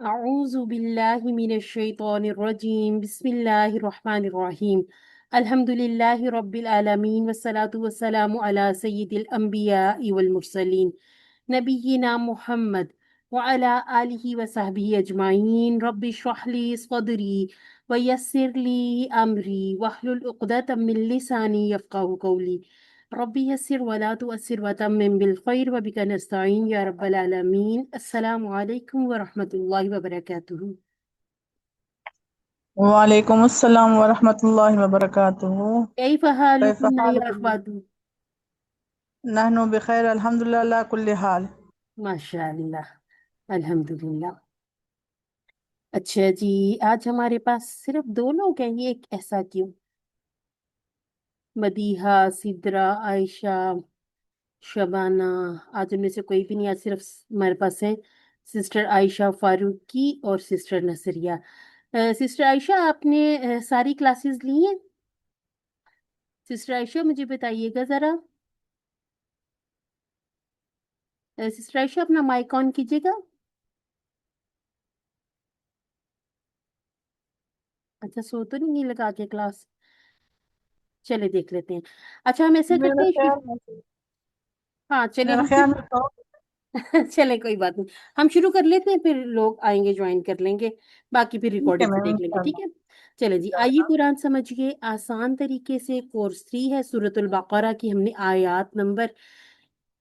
أعوذ بالله من الشيطان الرجيم بسم الله الرحمن الرحيم الحمد لله رب العالمين والصلاة والسلام على سيد الأنبياء والمرسلين نبينا محمد وعلى آله وصحبه أجمعين رب اشرح لي صدري ويسر لي أمري واحلل عقدة من لساني يفقه قولي ربي يسر ولا تؤسر وتمم بالخير وبك نستعين يا رب العالمين السلام عليكم ورحمة الله وبركاته. وعلیکم السلام ورحمۃ اللہ وبرکاتہ۔ كيف کیف حالكم يا حالکم؟ أخوات؟ نحن بخیر الحمد للہ کل حال۔ ما شاء اللہ الحمد للہ۔ اچھا جی، آج ہمارے پاس صرف دو لوگ ہیں، یہ ایک ایسا کیوں؟ مدیحہ، سدرا، عائشہ، شبانہ، آج ان میں سے کوئی بھی نہیں، آج صرف ہمارے پاس ہیں سسٹر عائشہ فاروقی اور سسٹر نصریہ۔ سسٹر عائشہ، آپ نے ساری کلاسز لی ہیں؟ سسٹر عائشہ مجھے بتائیے گا ذرا۔ سسٹر عائشہ اپنا مائک آن کیجیے گا۔ اچھا، سو تو نہیں لگا کے کلاس؟ چلے دیکھ لیتے ہیں۔ اچھا، ہم ایسا کرتے میرا ہیں خیال میں ہاں چلے میرا ہم خیال میں تو چلے کوئی بات نہیں، ہم شروع کر لیتے ہیں، پھر لوگ آئیں گے جوائن کر لیں گے، باقی پھر ٹھیک ہے ریکارڈنگ سے میم دیکھ لیں گے، ٹھیک انشاءاللہ۔ ہے؟ چلے جی، آئیے قرآن سمجھیے آسان طریقے سے۔ کورس 3 ہے سورۃ البقرہ کی، ہم نے آیات نمبر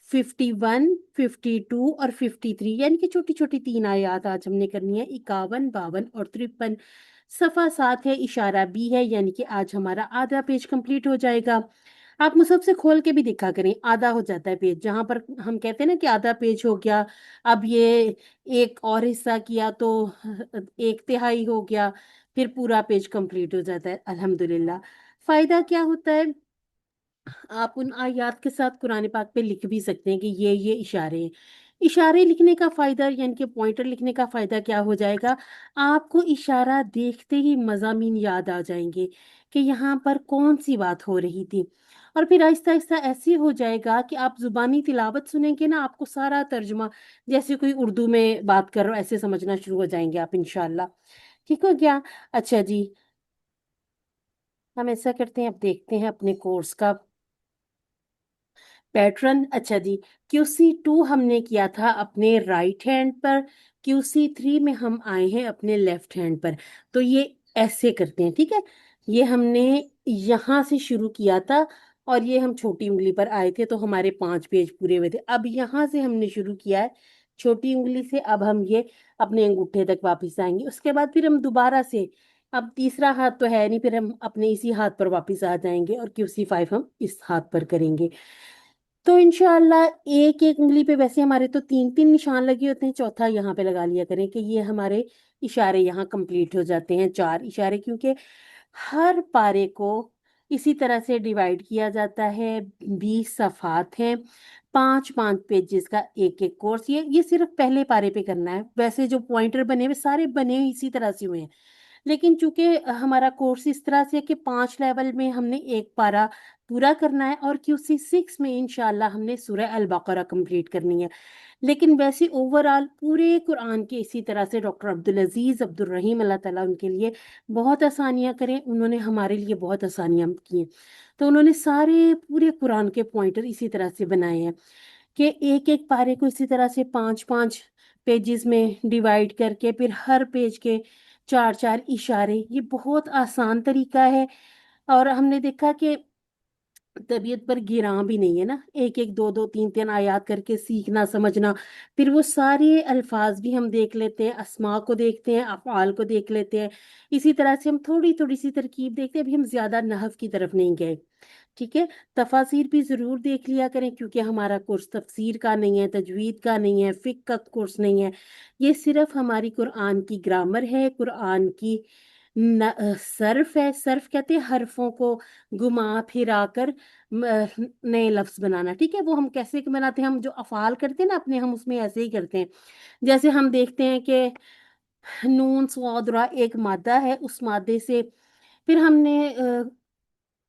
51، 52 اور 53 یعنی کہ چھوٹی چھوٹی 3 آیات آج ہم نے کرنی ہے، 51، 52 اور 53۔ صفحہ 7 ہے، اشارہ بی ہے، یعنی کہ آج ہمارا آدھا پیج کمپلیٹ ہو جائے گا۔ آپ مصحف سے کھول کے بھی دکھا کریں، آدھا ہو جاتا ہے پیج، جہاں پر ہم کہتے ہیں نا کہ آدھا پیج ہو گیا، اب یہ ایک اور حصہ کیا تو 1/3 ہو گیا، پھر پورا پیج کمپلیٹ ہو جاتا ہے الحمدللہ۔ فائدہ کیا ہوتا ہے؟ آپ ان آیات کے ساتھ قرآن پاک پہ لکھ بھی سکتے ہیں کہ یہ اشارے ہیں۔ اشارے لکھنے کا فائدہ یعنی کہ پوائنٹر لکھنے کا فائدہ کیا ہو جائے گا؟ آپ کو اشارہ دیکھتے ہی مضامین یاد آ جائیں گے کہ یہاں پر کون سی بات ہو رہی تھی، اور پھر آہستہ آہستہ ایسے ہو جائے گا کہ آپ زبانی تلاوت سنیں گے نا، آپ کو سارا ترجمہ جیسے کوئی اردو میں بات کر رہا ہو ایسے سمجھنا شروع ہو جائیں گے آپ انشاءاللہ۔ ٹھیک ہو گیا؟ اچھا جی، ہم ایسا کرتے ہیں، اب دیکھتے ہیں اپنے کورس کا پیٹرن۔ اچھا جی، QC2 ہم نے کیا تھا اپنے رائٹ ہینڈ پر، QC3 میں ہم آئے ہیں اپنے لیفٹ ہینڈ پر، تو یہ ایسے کرتے ہیں، ٹھیک ہے؟ یہ ہم نے یہاں سے شروع کیا تھا اور یہ ہم چھوٹی انگلی پر آئے تھے تو ہمارے 5 پیج پورے ہوئے تھے۔ اب یہاں سے ہم نے شروع کیا ہے چھوٹی انگلی سے، اب ہم یہ اپنے انگوٹھے تک واپس آئیں گے، اس کے بعد پھر ہم دوبارہ سے، اب تیسرا ہاتھ تو ہے نہیں، پھر ہم اپنے اسی ہاتھ پر واپس آ جائیں گے اور QC5 ہم اس ہاتھ پر کریں گے۔ تو انشاءاللہ ایک ایک انگلی پہ، ویسے ہمارے تو 3 نشان لگے ہوتے ہیں، چوتھا یہاں پہ لگا لیا کریں کہ یہ ہمارے اشارے یہاں کمپلیٹ ہو جاتے ہیں، 4 اشارے، کیونکہ ہر پارے کو اسی طرح سے ڈیوائیڈ کیا جاتا ہے، 20 صفحات ہیں، 5 پیجز کا ایک ایک کورس۔ یہ صرف پہلے پارے پہ کرنا ہے، ویسے جو پوائنٹر بنے ہوئے سارے بنے اسی طرح سے ہوئے ہیں، لیکن چونکہ ہمارا کورس اس طرح سے ہے کہ 5 لیول میں ہم نے ایک پارا پورا کرنا ہے، اور QC6 میں انشاءاللہ ہم نے سورہ البقرہ کمپلیٹ کرنی ہے۔ لیکن ویسے اوورآل پورے قرآن کے اسی طرح سے ڈاکٹر عبدالعزیز عبدالرحیم اللہ تعالیٰ ان کے لیے بہت آسانیاں کریں، انہوں نے ہمارے لیے بہت آسانیاں کی ہیں، تو انہوں نے سارے پورے قرآن کے پوائنٹر اسی طرح سے بنائے ہیں کہ ایک ایک پارے کو اسی طرح سے 5 پیجز میں ڈیوائیڈ کر کے پھر ہر پیج کے 4 اشارے، یہ بہت آسان طریقہ ہے، اور ہم نے دیکھا کہ طبیعت پر گراں بھی نہیں ہے نا، ایک ایک 2 3 آیات کر کے سیکھنا سمجھنا، پھر وہ سارے الفاظ بھی ہم دیکھ لیتے ہیں، اسماء کو دیکھتے ہیں، افعال کو دیکھ لیتے ہیں، اسی طرح سے ہم تھوڑی تھوڑی سی ترکیب دیکھتے ہیں، ابھی ہم زیادہ نحو کی طرف نہیں گئے، ٹھیک ہے؟ تفاسیر بھی ضرور دیکھ لیا کریں، کیونکہ ہمارا کورس تفسیر کا نہیں ہے، تجوید کا نہیں ہے، فقہ کا کورس نہیں ہے، یہ صرف ہماری قرآن کی گرامر ہے، قرآن کی صرف ہے، صرف کہتے ہیں حرفوں کو گھما پھرا کر نئے لفظ بنانا، ٹھیک ہے؟ وہ ہم کیسے بناتے ہیں؟ ہم جو افعال کرتے ہیں نا اپنے، ہم اس میں ایسے ہی کرتے ہیں، جیسے ہم دیکھتے ہیں کہ نون صاد را ایک مادہ ہے، اس مادے سے پھر ہم نے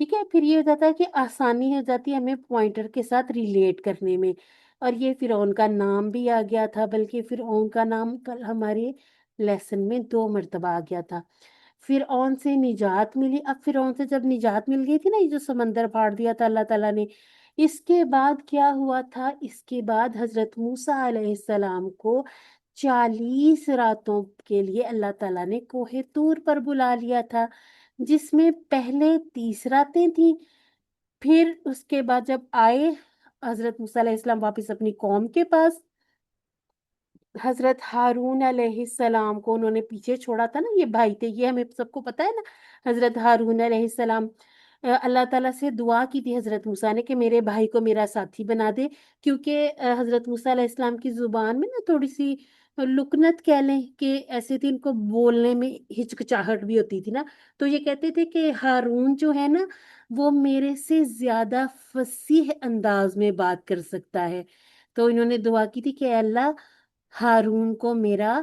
ٹھیک ہے، پھر یہ ہو جاتا ہے کہ آسانی ہو جاتی ہے ہمیں پوائنٹر کے ساتھ ریلیٹ کرنے میں، اور یہ فرعون کا نام بھی آ گیا تھا، بلکہ فرعون کا نام کل ہمارے لیسن میں 2 مرتبہ آ گیا تھا۔ فرعون سے نجات ملی، اب فرعون سے جب نجات مل گئی تھی نا، یہ جو سمندر پھاڑ دیا تھا اللہ تعالیٰ نے، اس کے بعد کیا ہوا تھا؟ اس کے بعد حضرت موسیٰ علیہ السلام کو 40 راتوں کے لیے اللہ تعالیٰ نے کوہ طور پر بلا لیا تھا، جس میں پہلے 30 راتیں تھیں، پھر اس کے بعد جب آئے حضرت موسیٰ علیہ السلام واپس اپنی قوم کے پاس، حضرت ہارون علیہ السلام کو انہوں نے پیچھے چھوڑا تھا نا، یہ بھائی تھے، یہ ہمیں سب کو پتا ہے نا، حضرت ہارون علیہ السلام اللہ تعالیٰ سے دعا کی تھی حضرت موسیٰ نے کہ میرے بھائی کو میرا ساتھی بنا دے، کیونکہ حضرت موسیٰ علیہ السلام کی زبان میں نا تھوڑی سی لکنت کہہ لیں کہ ایسے تھی، ان کو بولنے میں ہچکچاہٹ بھی ہوتی تھی نا، تو یہ کہتے تھے کہ ہارون جو ہے نا وہ میرے سے زیادہ فصیح انداز میں بات کر سکتا ہے، تو انہوں نے دعا کی تھی کہ اے اللہ ہارون کو میرا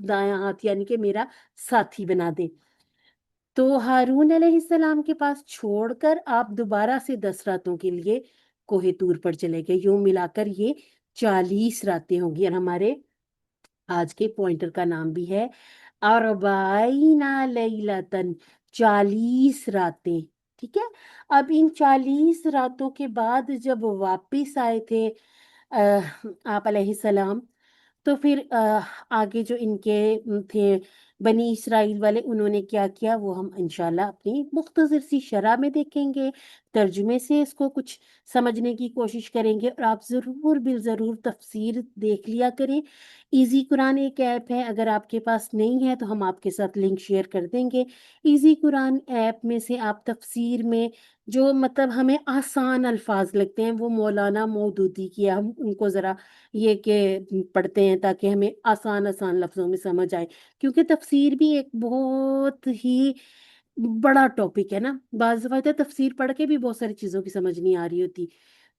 دایاں ہاتھ یعنی کہ میرا ساتھی بنا دے۔ تو ہارون علیہ السلام کے پاس چھوڑ کر آپ دوبارہ سے 10 راتوں کے لیے کوہ طور پر چلے گئے، یوں ملا کر یہ 40 راتیں ہوگی، اور ہمارے آج کے پوائنٹر کا نام بھی ہے اربعین لیلتن، 40 راتیں، ٹھیک ہے۔ اب ان 40 راتوں کے بعد جب واپس آئے تھے آپ علیہ السلام، تو پھر آگے جو ان کے تھے بنی اسرائیل والے، انہوں نے کیا کیا وہ ہم انشاءاللہ اپنی مختصر سی شرح میں دیکھیں گے، ترجمے سے اس کو کچھ سمجھنے کی کوشش کریں گے، اور آپ ضرور بالضرور تفسیر دیکھ لیا کریں۔ ایزی قرآن ایک ایپ ہے، اگر آپ کے پاس نہیں ہے تو ہم آپ کے ساتھ لنک شیئر کر دیں گے۔ ایزی قرآن ایپ میں سے آپ تفسیر میں جو مطلب ہمیں آسان الفاظ لگتے ہیں، وہ مولانا مودودی کی ہے، ہم ان کو ذرا یہ کہ پڑھتے ہیں تاکہ ہمیں آسان لفظوں میں سمجھ آئے، کیونکہ تفسیر بھی ایک بہت ہی بڑا ٹاپک ہے نا، بعض دفعہ تفسیر پڑھ کے بھی بہت ساری چیزوں کی سمجھ نہیں آ رہی ہوتی،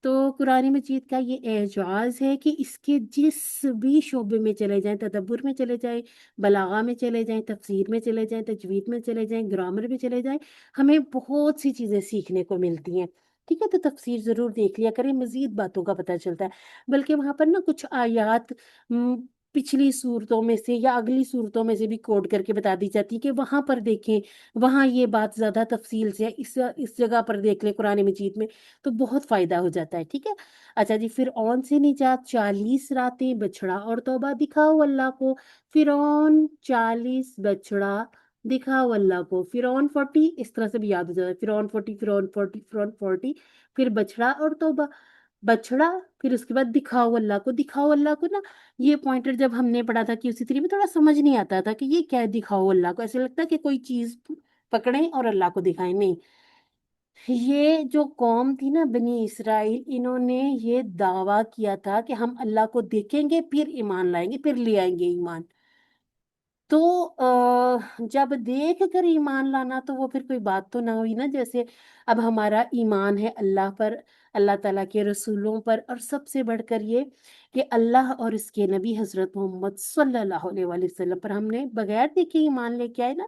تو قرآن مجید کا یہ اعجاز ہے کہ اس کے جس بھی شعبے میں چلے جائیں، تدبر میں چلے جائیں، بلاغہ میں چلے جائیں، تفسیر میں چلے جائیں، تجوید میں چلے جائیں، گرامر میں چلے جائیں، ہمیں بہت سی چیزیں سیکھنے کو ملتی ہیں، ٹھیک ہے۔ تو تفسیر ضرور دیکھ لیا کریں، مزید باتوں کا پتہ چلتا ہے، بلکہ وہاں پر نا کچھ آیات پچھلی صورتوں میں سے یا اگلی صورتوں میں سے بھی کوڈ کر کے بتا دی جاتی ہے کہ وہاں پر دیکھیں، وہاں یہ بات زیادہ تفصیل سے ہے، اس جگہ پر دیکھ لیں قرآن مجید میں، تو بہت فائدہ ہو جاتا ہے، ٹھیک ہے۔ اچھا جی، فرعون سے نجات، 40 راتیں، بچڑا اور توبہ، دکھاؤ اللہ کو، فرعون 40 بچڑا، دکھاؤ اللہ کو، فرعون 40، اس طرح سے بھی یاد ہو جاتا ہے، فرعون 40، فرعون 40، فرعون 40، پھر بچڑا اور توبہ، بچڑا، پھر اس کے بعد دکھاؤ اللہ کو، دکھاؤ اللہ کو نا، یہ پوائنٹر جب ہم نے پڑھا تھا کہ اسی طریقے میں تھوڑا سمجھ نہیں آتا تھا کہ یہ کیا ہے، دکھاؤ اللہ کو، ایسے لگتا ہے کہ کوئی چیز پکڑیں اور اللہ کو دکھائیں، نہیں، یہ جو قوم تھی نا بنی اسرائیل، انہوں نے یہ دعویٰ کیا تھا کہ ہم اللہ کو دیکھیں گے پھر ایمان لائیں گے، پھر لے آئیں گے ایمان، تو جب دیکھ کر ایمان لانا تو وہ پھر کوئی بات تو نہ ہوئی نا، جیسے اب ہمارا ایمان ہے اللہ پر، اللہ تعالیٰ کے رسولوں پر، اور سب سے بڑھ کر یہ کہ اللہ اور اس کے نبی حضرت محمد صلی اللہ علیہ وآلہ وسلم پر ہم نے بغیر دیکھے ایمان لے کے آئے نا۔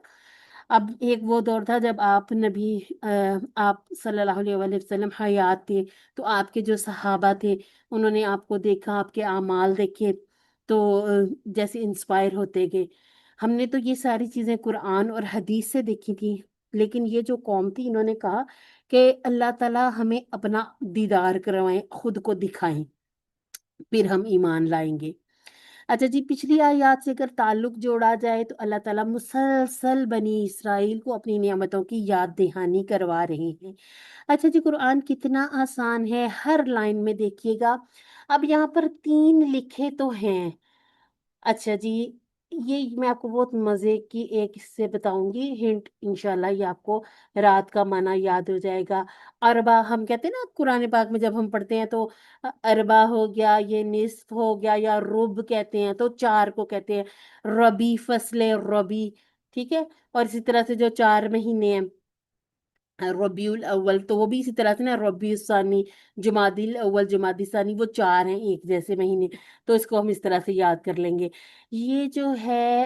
اب ایک وہ دور تھا جب آپ نبی آپ صلی اللہ علیہ وآلہ وسلم حیات تھے، تو آپ کے جو صحابہ تھے انہوں نے آپ کو دیکھا، آپ کے اعمال دیکھے، تو جیسے انسپائر ہوتے گئے۔ ہم نے تو یہ ساری چیزیں قرآن اور حدیث سے دیکھی تھی، لیکن یہ جو قوم تھی انہوں نے کہا کہ اللہ تعالیٰ ہمیں اپنا دیدار کروائیں، خود کو دکھائیں، پھر ہم ایمان لائیں گے۔ اچھا جی، پچھلی آیات سے اگر تعلق جوڑا جائے تو اللہ تعالیٰ مسلسل بنی اسرائیل کو اپنی نعمتوں کی یاد دہانی کروا رہے ہیں۔ اچھا جی، قرآن کتنا آسان ہے، ہر لائن میں دیکھیے گا، اب یہاں پر 3 لکھے تو ہیں۔ اچھا جی، یہ میں آپ کو بہت مزے کی ایک اس سے بتاؤں گی ہنٹ، انشاءاللہ یہ آپ کو رات کا معنی یاد ہو جائے گا۔ اربا ہم کہتے ہیں نا قرآن پاک میں جب ہم پڑھتے ہیں تو اربا ہو گیا، یہ نصف ہو گیا، یا رب کہتے ہیں تو 4 کو کہتے ہیں ربی، فصل ربی، ٹھیک ہے، اور اسی طرح سے جو 4 مہینے ہیں ربیع الاول، تو وہ بھی اسی طرح سے نا، ربیع الثانی، جمادی الاول، جمادی ثانی، وہ 4 ہیں ایک جیسے مہینے، تو اس کو ہم اس طرح سے یاد کر لیں گے۔ یہ جو ہے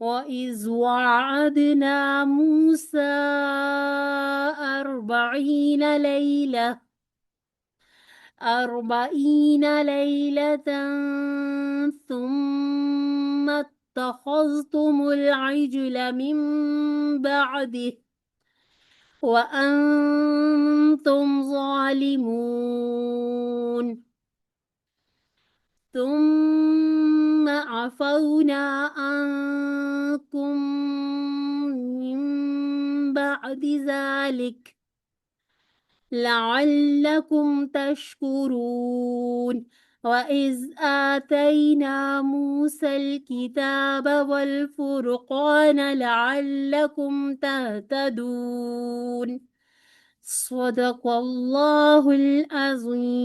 وإذ وعدنا موسى 40 ليلة ثم اتخذتم العجل من بعده وأنتم ظالمون، ثم عفونا عنكم من بعد ذلك لعلكم تشكرون. وإذ آتينا موسى الكتاب والفرقان لعلكم تهتدون. صدق الله العظيم।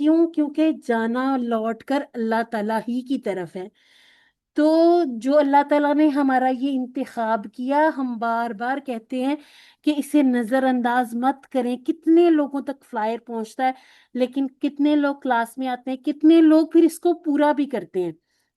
کیوں؟ کیونکہ جانا لوٹ کر اللہ تعالیٰ ہی کی طرف ہے. تو جو اللہ تعالیٰ نے ہمارا یہ انتخاب کیا، ہم بار بار کہتے ہیں کہ اسے نظر انداز مت کریں. کتنے لوگوں تک فلائر پہنچتا ہے، لیکن کتنے لوگ کلاس میں آتے ہیں، کتنے لوگ پھر اس کو پورا بھی کرتے ہیں.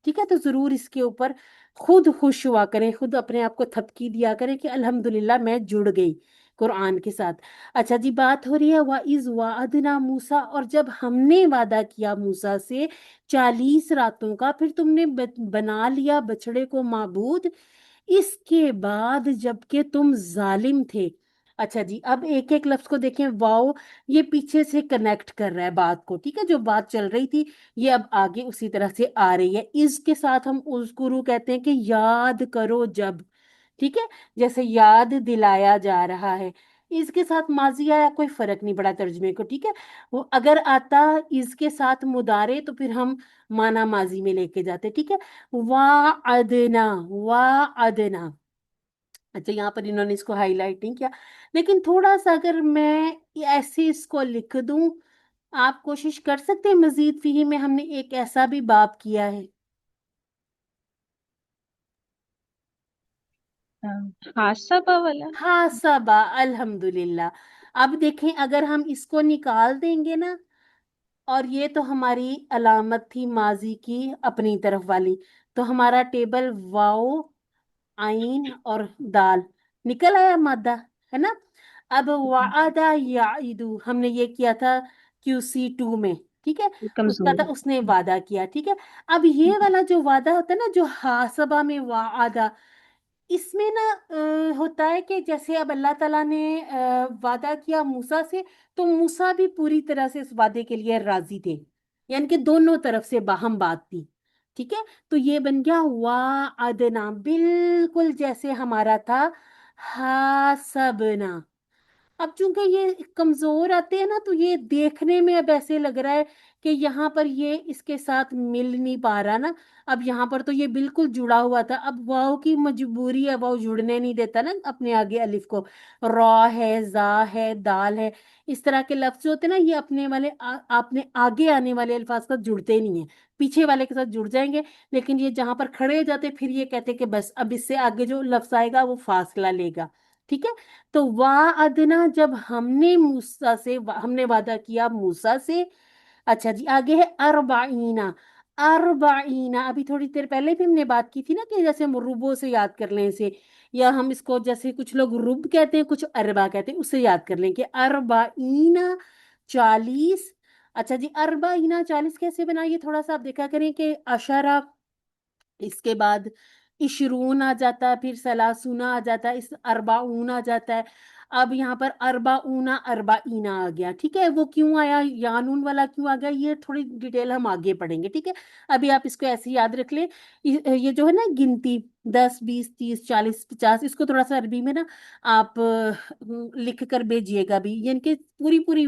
ٹھیک ہے، تو ضرور اس کے اوپر خود خوش ہوا کریں، خود اپنے آپ کو تھپکی دیا کریں کہ الحمدللہ میں جڑ گئی قرآن کے ساتھ. اچھا جی، بات ہو رہی ہے وَإِذْ وَعَدْنَا مُوسَىٰ، اور جب ہم نے وعدہ کیا موسیٰ سے 40 راتوں کا، پھر تم نے بنا لیا بچڑے کو معبود، اس کے بعد جبکہ تم ظالم تھے. اچھا جی، اب ایک ایک لفظ کو دیکھیں. واؤ یہ پیچھے سے کنیکٹ کر رہا ہے بات کو. ٹھیک ہے، جو بات چل رہی تھی یہ اب آگے اسی طرح سے آ رہی ہے. اس کے ساتھ ہم اذکرو کہتے ہیں کہ یاد کرو جب. ٹھیک ہے، جیسے یاد دلایا جا رہا ہے. اس کے ساتھ ماضی آیا کوئی فرق نہیں پڑا ترجمے کو. ٹھیک ہے، وہ اگر آتا اس کے ساتھ مضارع تو پھر ہم مانا ماضی میں لے کے جاتے. ٹھیک ہے، وعدنا وعدنا. اچھا یہاں پر انہوں نے اس کو ہائی لائٹ نہیں کیا، لیکن تھوڑا سا اگر میں ایسے اس کو لکھ دوں، آپ کوشش کر سکتے ہیں. مزید فیہ میں ہم نے ایک ایسا بھی باب کیا ہے. حاسبہ والا. حاسبہ، الحمدللہ. اب دیکھیں اگر ہم اس کو نکال دیں گے نا، اور یہ تو ہماری علامت تھی ماضی کی اپنی طرف والی، تو ہمارا ٹیبل واؤ عین اور دال نکل آیا مادہ، ہے نا. اب وعدہ یعیدو ہم نے یہ کیا تھا QC2 میں. ٹھیک ہے، اس کا تھا کمزور. اس نے وعدہ کیا. ٹھیک ہے، اب یہ والا جو وعدہ ہوتا ہے نا، جو حاسبہ میں وعدہ، اس میں نا ہوتا ہے کہ جیسے اب اللہ تعالیٰ نے وعدہ کیا موسیٰ سے، تو موسیٰ بھی پوری طرح سے اس وعدے کے لیے راضی تھے، یعنی کہ دونوں طرف سے باہم بات تھی. ٹھیک ہے، تو یہ بن گیا وعدنا، بالکل جیسے ہمارا تھا حاسبنا. اب چونکہ یہ کمزور آتے ہیں نا، تو یہ دیکھنے میں اب ایسے لگ رہا ہے کہ یہاں پر یہ اس کے ساتھ مل نہیں پا رہا نا. اب یہاں پر تو یہ بالکل جڑا ہوا تھا، اب واؤ کی مجبوری ہے، واؤ جڑنے نہیں دیتا نا اپنے آگے الف کو. را ہے، زا ہے، دال ہے، اس طرح کے لفظ جو ہوتے ہیں نا، یہ اپنے والے اپنے آگے آنے والے الفاظ کا جڑتے نہیں ہیں، پیچھے والے کے ساتھ جڑ جائیں گے. لیکن یہ جہاں پر کھڑے ہو جاتے پھر یہ کہتے کہ بس اب اس سے آگے جو لفظ آئے گا وہ فاصلہ لے گا. ٹھیک ہے، تو وعدنا جب ہم نے موسیٰ سے، ہم نے وعدہ کیا موسیٰ سے. اچھا جی، آگے ہے اربعین. اربعین ابھی تھوڑی دیر پہلے بھی ہم نے بات کی تھی نا کہ جیسے ہم ربو سے یاد کر لیں اسے، یا ہم اس کو جیسے کچھ لوگ رب کہتے ہیں کچھ اربع کہتے ہیں، اس سے یاد کر لیں کہ اربعین 40. اچھا جی، اربعین 40 کیسے بنا، یہ تھوڑا سا آپ دیکھا کریں کہ اشارہ، اس کے بعد عشرون آ جاتا ہے، پھر سلاسون آ جاتا ہے، اس اربعون آ جاتا ہے. اب یہاں پر اربعون اربعین آ گیا. ٹھیک ہے، وہ کیوں آیا، یانون والا کیوں آ گیا، یہ تھوڑی ڈیٹیل ہم آگے پڑھیں گے. ٹھیک ہے، ابھی آپ اس کو ایسے ہی یاد رکھ لیں. یہ جو ہے نا گنتی 10 20 30 40 50، اس کو تھوڑا سا عربی میں نا آپ لکھ کر بھیجیے گا بھی، یعنی کہ پوری پوری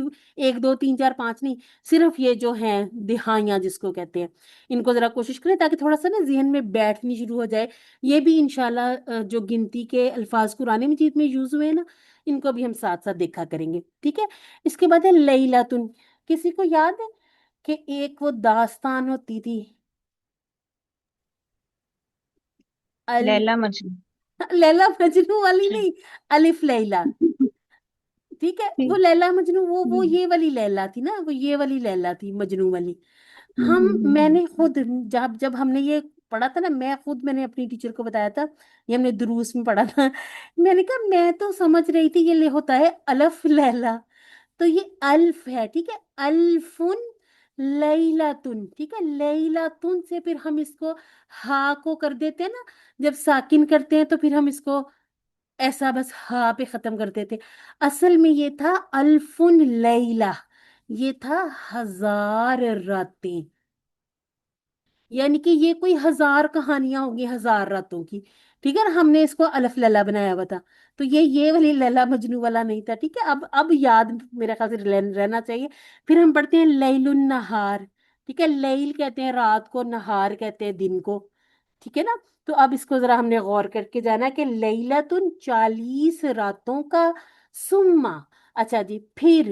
1 2 3 4 5 نہیں، صرف یہ جو ہیں دہائیاں جس کو کہتے ہیں، ان کو ذرا کوشش کریں تاکہ تھوڑا سا نا ذہن میں بیٹھنی شروع ہو جائے. یہ بھی انشاءاللہ جو گنتی کے الفاظ قرآن مجید میں یوز ہوئے ہیں نا، ان کو بھی ہم ساتھ ساتھ دیکھا کریں گے. ٹھیک ہے، اس کے بعد ہے لیلاتن. کسی کو یاد ہے کہ ایک وہ داستان ہوتی تھی لیلا مجنون. لیلا مجنو والی نہیں، الف لیلا. ٹھیک ہے، وہ لیلا مجنو وہ یہ والی لیلا تھی نا، وہ یہ والی لیلا تھی مجنو والی. میں نے خود جب ہم نے یہ پڑھا تھا نا، میں نے اپنی ٹیچر کو بتایا تھا، یہ ہم نے دروس میں پڑھا تھا. میں نے کہا میں تو سمجھ رہی تھی یہ ہوتا ہے الف لیلا، تو یہ الف ہے. ٹھیک ہے، الفن لیلاتن. ٹھیک ہے، لیلاتن سے پھر ہم اس کو ہا کو کر دیتے ہیں نا، جب ساکن کرتے ہیں تو پھر ہم اس کو ایسا بس ہا پہ ختم کرتے تھے. اصل میں یہ تھا الفن لیلہ، یہ تھا 1000 راتیں، یعنی کہ یہ کوئی 1000 کہانیاں ہوگی 1000 راتوں کی. ٹھیک ہے نا، ہم نے اس کو الف لیلا بنایا ہوا تھا، تو یہ والی لیلا مجنو والا نہیں تھا. ٹھیک ہے، اب یاد میرے خیال سے رہنا چاہیے. پھر ہم پڑھتے ہیں لیل النہار. ٹھیک ہے، لیل کہتے ہیں رات کو، نہار کہتے ہیں دن کو. ٹھیک ہے نا، تو اب اس کو ذرا ہم نے غور کر کے جانا کہ لیلتن 40 راتوں کا، سما. اچھا جی، پھر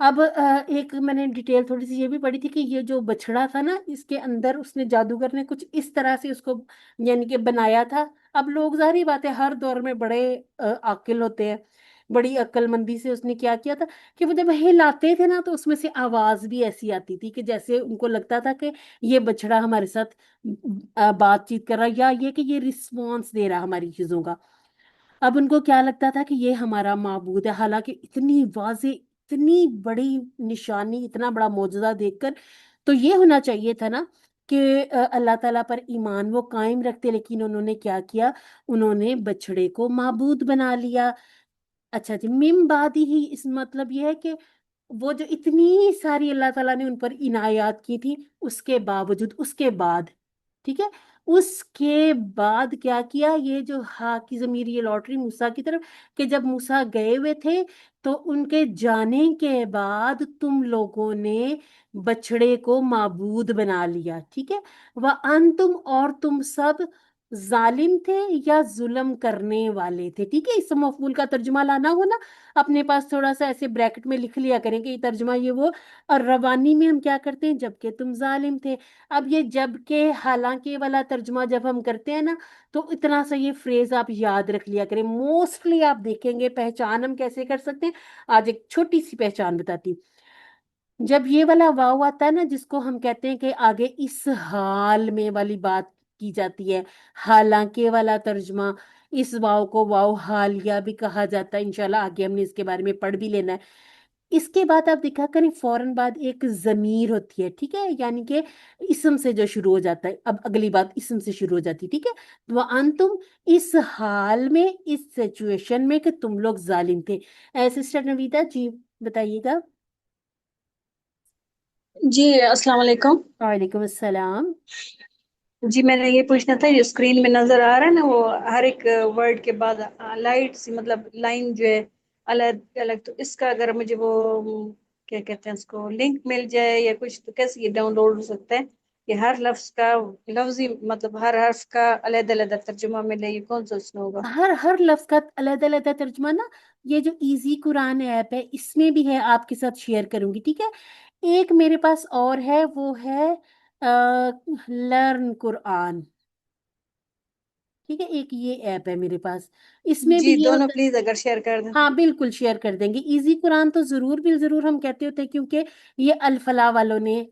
اب ایک میں نے ڈیٹیل تھوڑی سی یہ بھی پڑھی تھی کہ یہ جو بچڑا تھا نا، اس کے اندر اس نے جادوگر نے کچھ اس طرح سے اس کو یعنی کہ بنایا تھا. اب لوگ ظاہری بات ہے ہر دور میں بڑے عاقل ہوتے ہیں، بڑی عقل مندی سے اس نے کیا کیا تھا کہ وہ جب ہلاتے تھے نا تو اس میں سے آواز بھی ایسی آتی تھی کہ جیسے ان کو لگتا تھا کہ یہ بچڑا ہمارے ساتھ بات چیت کر رہا، یا یہ کہ یہ رسپانس دے رہا ہماری چیزوں کا. اب ان کو کیا لگتا تھا کہ یہ ہمارا معبود ہے، حالانکہ اتنی واضح، اتنی بڑی نشانی، اتنا بڑا معجزہ دیکھ کر تو یہ ہونا چاہیے تھا نا کہ اللہ تعالیٰ پر ایمان وہ قائم رکھتے، لیکن انہوں نے کیا کیا؟ انہوں نے بچڑے کو معبود بنا لیا. اچھا جی، من بعد ہی اس مطلب یہ ہے کہ وہ جو اتنی ساری اللہ تعالیٰ نے ان پر عنایات کی تھی، اس کے باوجود، اس کے بعد، ٹھیک ہے، اس کے بعد کیا کیا؟ یہ جو ہا کی ضمیر یہ لاٹری موسیٰ کی طرف، کہ جب موسیٰ گئے ہوئے تھے تو ان کے جانے کے بعد تم لوگوں نے بچڑے کو معبود بنا لیا. ٹھیک ہے، وَأَنْتُمْ اور تم سب ظالم تھے یا ظلم کرنے والے تھے. ٹھیک ہے، اس مفعول کا ترجمہ لانا ہو نا اپنے پاس تھوڑا سا ایسے بریکٹ میں لکھ لیا کریں کہ یہ ترجمہ یہ وہ. اور روانی میں ہم کیا کرتے ہیں؟ جبکہ تم ظالم تھے. اب یہ جبکہ حالانکہ والا ترجمہ جب ہم کرتے ہیں نا تو اتنا سا یہ فریز آپ یاد رکھ لیا کریں. موسٹلی آپ دیکھیں گے پہچان ہم کیسے کر سکتے ہیں. آج ایک چھوٹی سی پہچان بتاتی ہوں. جب یہ والا واو آتا ہے نا جس کو ہم کہتے ہیں کہ آگے اس حال میں والی بات کی جاتی ہے، حالانکہ والا ترجمہ، اس واو کو واو حالیہ بھی کہا جاتا ہے. انشاءاللہ آگے ہم نے اس کے بارے میں پڑھ بھی لینا ہے. اس کے بعد آپ دیکھا کریں فوراً بعد ایک ضمیر ہوتی ہے. ٹھیک ہے، یعنی کہ اسم سے جو شروع ہو جاتا ہے. اب اگلی بات اسم سے شروع ہو جاتی. ٹھیک ہے، وَأَنْتُمْ اس حال میں، اس سچویشن میں کہ تم لوگ ظالم تھے. سسٹر نویدہ جی بتائیے گا. جی السلام علیکم. وعلیکم السلام. جی میں نے یہ پوچھنا تھا، یہ اسکرین میں نظر آ رہا ہے نا وہ ہر ایک ورڈ کے بعد لائٹ سی مطلب لائن جو ہے الگ الگ، تو اس کا اگر مجھے وہ کیا کہتے ہیں اس کو لنک مل جائے یا کچھ، تو کیسے یہ ڈاؤن لوڈ ہو سکتا ہے کہ ہر لفظ کا لفظی مطلب ہر حرف کا علیحدہ علیحدہ ترجمہ ملے؟ یہ کون سا اس میں ہوگا؟ ہر لفظ کا علیحدہ علیحدہ ترجمہ نا یہ جو ایزی قرآن ایپ ہے اس میں بھی ہے، آپ کے ساتھ شیئر کروں گی. ٹھیک ہے، ایک میرے پاس اور ہے، وہ ہے لرن قرآن. ٹھیک ہے، ایک یہ ایپ ہے میرے پاس، اس میں بھی جی یہ دونوں ہوتا ہے. پلیز اگر شیئر کر دیں. ہاں بالکل شیئر کر دیں گے. ایزی قرآن تو ضرور بھی ضرور ہم کہتے ہوتے ہیں کیونکہ یہ الفلاح والوں نے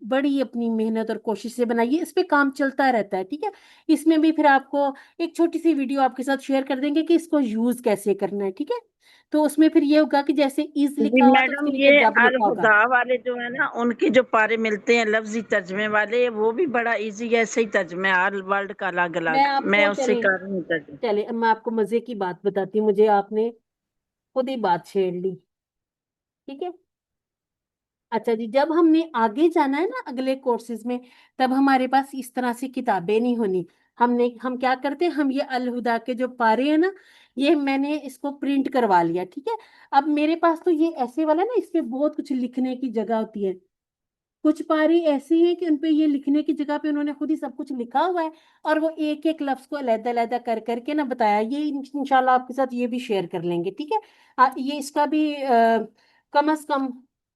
بڑی اپنی محنت اور کوشش سے بنائی ہے، اس پہ کام چلتا رہتا ہے. ٹھیک ہے، اس میں بھی پھر آپ کو ایک چھوٹی سی ویڈیو آپ کے ساتھ شیئر کر دیں گے کہ اس کو یوز کیسے کرنا ہے. ٹھیک ہے، تو اس میں پھر یہ ہوگا کہ جیسے از جی لکھا ہوا تو اس میڈم، کے نیچے یہ جب لکھا ہوگا. الہدا والے جو ہے نا ان کے جو پارے ملتے ہیں لفظی ترجمے والے، وہ بھی بڑا ایزی ہے، صحیح ترجمے ہر ورڈ کا الگ میں الگ. آپ میں کو اس سے چلیں کر رہی ہوں ترجمہ. چلیں میں آپ کو مزے کی بات بتاتی ہوں، مجھے آپ نے خود ہی بات چھیڑ لی. ٹھیک ہے، اچھا جی، جب ہم نے آگے جانا ہے نا اگلے کورسز میں، تب ہمارے پاس اس طرح سے کتابیں نہیں ہونی. ہم کیا کرتے ہیں، ہم یہ الہدا کے جو پارے ہیں نا یہ میں نے اس کو پرنٹ کروا لیا. ٹھیک ہے، اب میرے پاس تو یہ ایسے والا نا اس پہ بہت کچھ لکھنے کی جگہ ہوتی ہے. کچھ پارے ایسے ہیں کہ ان پہ یہ لکھنے کی جگہ پہ انہوں نے خود ہی سب کچھ لکھا ہوا ہے، اور وہ ایک ایک لفظ کو علیحدہ علیحدہ کر کر کے نہ بتایا. یہ انشاءاللہ آپ کے ساتھ یہ بھی شیئر کر لیں گے. ٹھیک ہے، یہ اس کا بھی کم از کم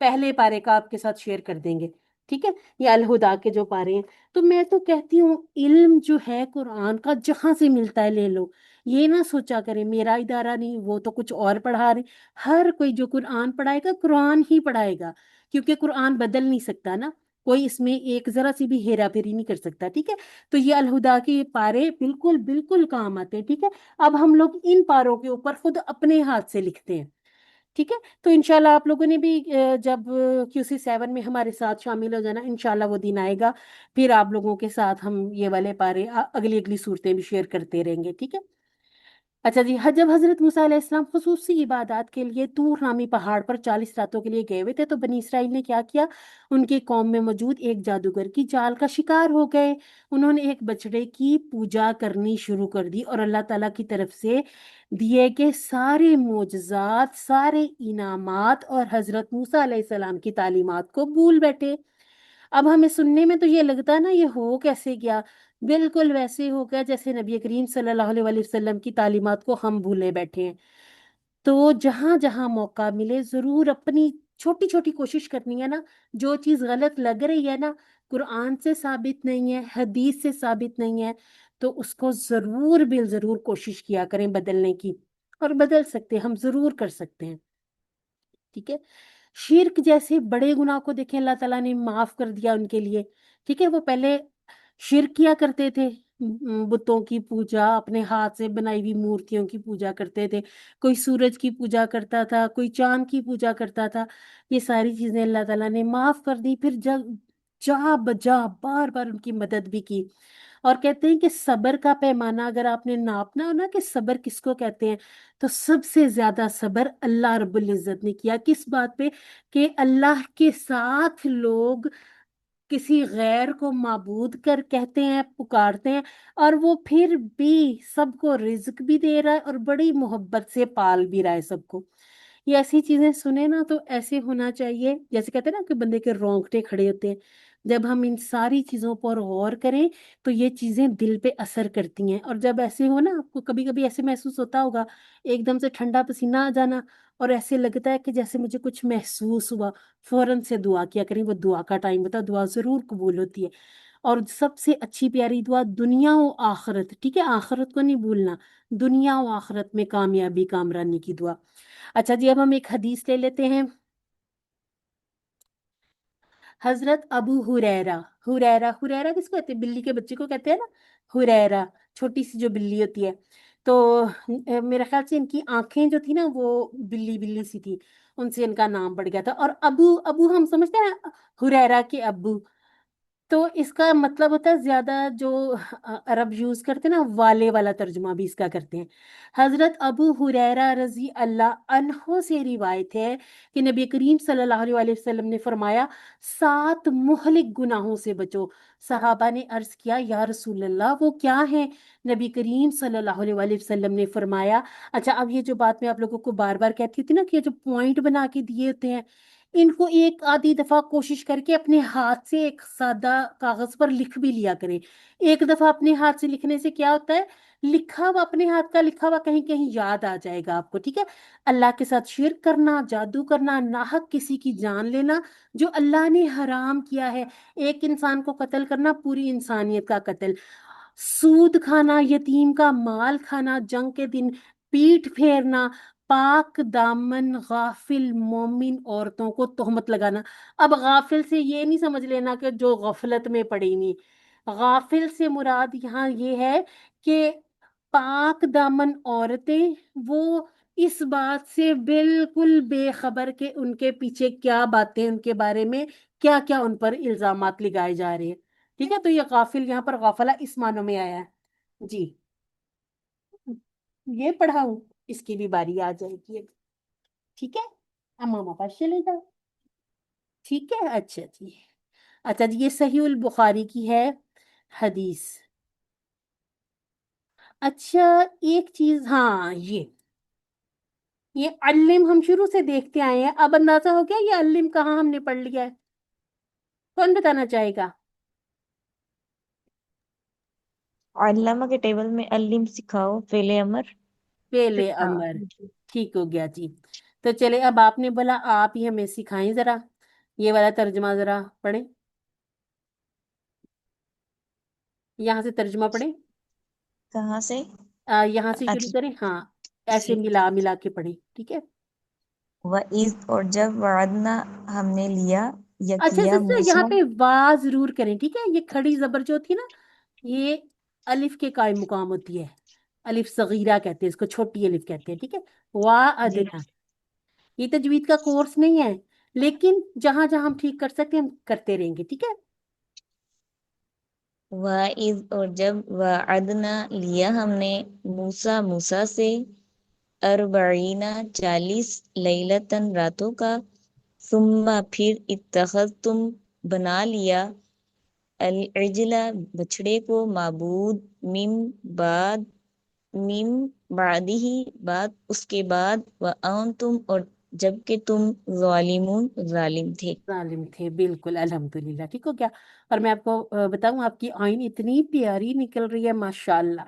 پہلے پارے کا آپ کے ساتھ شیئر کر دیں گے. ٹھیک ہے، یہ الہدا کے جو پارے ہیں. تو میں تو کہتی ہوں علم جو ہے قرآن کا جہاں سے ملتا ہے لے لو. یہ نہ سوچا کرے میرا ادارہ نہیں، وہ تو کچھ اور پڑھا رہے. ہر کوئی جو قرآن پڑھائے گا قرآن ہی پڑھائے گا، کیونکہ قرآن بدل نہیں سکتا نا کوئی، اس میں ایک ذرا سی بھی ہیرا پھیری نہیں کر سکتا. ٹھیک ہے، تو یہ الہدا کے یہ پارے بالکل بالکل کام آتے ہیں. ٹھیک ہے، اب ہم لوگ ان پاروں کے اوپر خود اپنے ہاتھ سے لکھتے ہیں. ٹھیک ہے، تو انشاءاللہ آپ لوگوں نے بھی جب QC7 میں ہمارے ساتھ شامل ہو جانا، انشاءاللہ وہ دن آئے گا پھر آپ لوگوں کے ساتھ ہم یہ والے پارے اگلی اگلی صورتیں بھی شیئر کرتے رہیں گے. ٹھیک ہے، اچھا جی، جب حضرت موسیٰ علیہ السلام خصوصی عبادات کے لیے طور نامی پہاڑ پر 40 راتوں کے لیے گئے ہوئے تھے تو بنی اسرائیل نے کیا کیا؟ ان کی قوم میں موجود ایک جادوگر کی جال کا شکار ہو گئے. انہوں نے ایک بچڑے کی پوجا کرنی شروع کر دی اور اللہ تعالیٰ کی طرف سے دیے گئے سارے معجزات، سارے انعامات اور حضرت موسیٰ علیہ السلام کی تعلیمات کو بھول بیٹھے. اب ہمیں سننے میں تو یہ لگتا ہے نا یہ ہو کیسے گیا؟ بالکل ویسے ہو گیا جیسے نبی کریم صلی اللہ علیہ وسلم کی تعلیمات کو ہم بھولے بیٹھے ہیں. تو جہاں جہاں موقع ملے ضرور اپنی چھوٹی چھوٹی کوشش کرنی ہے نا. جو چیز غلط لگ رہی ہے نا، قرآن سے ثابت نہیں ہے، حدیث سے ثابت نہیں ہے، تو اس کو ضرور ضرور کوشش کیا کریں بدلنے کی. اور بدل سکتے ہیں ہم، ضرور کر سکتے ہیں. ٹھیک ہے. شرک جیسے بڑے گناہ کو دیکھیں اللہ تعالیٰ نے معاف کر دیا ان کے لیے. ٹھیک ہے. وہ پہلے شرک کیا کرتے تھے، بتوں کی پوجا، اپنے ہاتھ سے بنائی ہوئی مورتیوں کی پوجا کرتے تھے. کوئی سورج کی پوجا کرتا تھا، کوئی چاند کی پوجا کرتا تھا. یہ ساری چیزیں اللہ تعالیٰ نے معاف کر دی. پھر جا بجا بار بار ان کی مدد بھی کی. اور کہتے ہیں کہ صبر کا پیمانہ اگر آپ نے ناپنا ہو نا کہ صبر کس کو کہتے ہیں، تو سب سے زیادہ صبر اللہ رب العزت نے کیا. کس بات پہ؟ کہ اللہ کے ساتھ لوگ کسی غیر کو معبود کر کہتے ہیں، پکارتے ہیں، اور وہ پھر بھی سب کو رزق بھی دے رہا ہے اور بڑی محبت سے پال بھی رہا ہے سب کو. یہ ایسی چیزیں سنیں نا تو ایسے ہونا چاہیے، جیسے کہتے ہیں نا کہ بندے کے رونگٹے کھڑے ہوتے ہیں. جب ہم ان ساری چیزوں پر غور کریں تو یہ چیزیں دل پہ اثر کرتی ہیں. اور جب ایسے ہو نا، آپ کو کبھی کبھی ایسے محسوس ہوتا ہوگا، ایک دم سے ٹھنڈا پسینہ آ جانا، اور ایسے لگتا ہے کہ جیسے مجھے کچھ محسوس ہوا، فوراً سے دعا کیا کریں. وہ دعا کا ٹائم ہوتا ہے، دعا ضرور قبول ہوتی ہے. اور سب سے اچھی پیاری دعا دنیا و آخرت، ٹھیک ہے، آخرت کو نہیں بھولنا، دنیا و آخرت میں کامیابی کامرانی کی دعا. اچھا جی، اب ہم ایک حدیث لے لیتے ہیں. حضرت ابو ہریرہ، ہریرہ کس کو کہتے ہیں؟ بلی کے بچے کو کہتے ہیں نا ہریرہ، چھوٹی سی جو بلی ہوتی ہے. تو میرے خیال سے ان کی آنکھیں جو تھی نا وہ بلی بلی سی تھی، ان سے ان کا نام پڑ گیا تھا. اور ابو ابو ہم سمجھتے ہیں ہریرہ کے ابو، تو اس کا مطلب ہوتا ہے زیادہ جو عرب یوز کرتے ہیں نا، والے والا ترجمہ بھی اس کا کرتے ہیں. حضرت ابو ہریرہ رضی اللہ عنہ سے روایت ہے کہ نبی کریم صلی اللہ علیہ وآلہ وسلم نے فرمایا 7 مہلک گناہوں سے بچو. صحابہ نے عرض کیا یا رسول اللہ وہ کیا ہیں؟ نبی کریم صلی اللہ علیہ وآلہ وسلم نے فرمایا، اچھا اب یہ جو بات میں آپ لوگوں کو بار بار کہتی ہوتی نا کہ یہ جو پوائنٹ بنا کے دیے ہوتے ہیں، ان کو ایک آدھی دفعہ کوشش کر کے اپنے ہاتھ سے ایک سادہ کاغذ پر لکھ بھی لیا کریں. ایک دفعہ اپنے ہاتھ سے لکھنے سے کیا ہوتا ہے، لکھا ہوا اپنے ہاتھ کا لکھا ہوا کہیں کہیں یاد آ جائے گا آپ کو. ٹھیک ہے. اللہ کے ساتھ شرک کرنا، جادو کرنا، ناحق کسی کی جان لینا جو اللہ نے حرام کیا ہے، ایک انسان کو قتل کرنا پوری انسانیت کا قتل، سود کھانا، یتیم کا مال کھانا، جنگ کے دن پیٹھ پھیرنا، پاک دامن غافل مومن عورتوں کو تہمت لگانا. اب غافل سے یہ نہیں سمجھ لینا کہ جو غفلت میں پڑی نہیں، غافل سے مراد یہاں یہ ہے کہ پاک دامن عورتیں وہ اس بات سے بالکل بے خبر کہ ان کے پیچھے کیا باتیں، ان کے بارے میں کیا کیا ان پر الزامات لگائے جا رہے ہیں. ٹھیک ہے. تو یہ غافل یہاں پر غافلہ اس معنوں میں آیا ہے جی. یہ پڑھاؤں، اس کی بھی باری آ جائے گی. ٹھیک ہے. ماما پاس چلے جاؤ. ٹھیک ہے. اچھا جی. اچھا جی، یہ صحیح البخاری کی ہے حدیث. اچھا ایک چیز، ہاں یہ علم ہم شروع سے دیکھتے آئے ہیں، اب اندازہ ہو گیا یہ علم کہاں ہم نے پڑھ لیا ہے؟ کون بتانا چاہے گا؟ علامہ کے ٹیبل میں علم سکھاؤ فعل امر. فعل امر. ٹھیک ہو گیا جی. تو چلے اب آپ نے بولا آپ ہی ہمیں سکھائیں، ذرا یہ والا ترجمہ ذرا پڑھیں، یہاں سے ترجمہ پڑھیں. کہاں سے؟ یہاں سے شروع اچھا کریں. ہاں ایسے جی. ملا ملا کے پڑھیں. ٹھیک ہے. وَإِذْ اور جب وعدنا ہم نے لیا یا اچھا کیا سسٹر یہاں موسیٰ. پہ وا ضرور کریں. ٹھیک ہے. یہ کھڑی زبر جو ہوتی ہے نا، یہ الف کے قائم مقام ہوتی ہے. الف صغیرہ کہتے ہیں اس کو، چھوٹی الف کہتے ہیں. ٹھیک ہے. وا جی. ادنا، یہ تجوید کا کورس نہیں ہے، لیکن جہاں جہاں ہم ٹھیک کر سکتے ہیں ہم کرتے رہیں گے. ٹھیک ہے. وَإِذْ اور جب وعدنا لیا ہم نے موسیٰ سے 40 40 لیلتن راتوں کا، ثم پھر اتخذتم بنا لیا العجل بچڑے کو، معبود من بعدہ بعد اس کے بعد، وانتم اور جب کہ تم ظالمون ظالم تھے. ظالم تھے، بالکل. الحمدللہ. ٹھیک ہو گیا. اور میں آپ کو بتاؤں، آپ کی آئین اتنی پیاری نکل رہی ہے ماشاء اللہ.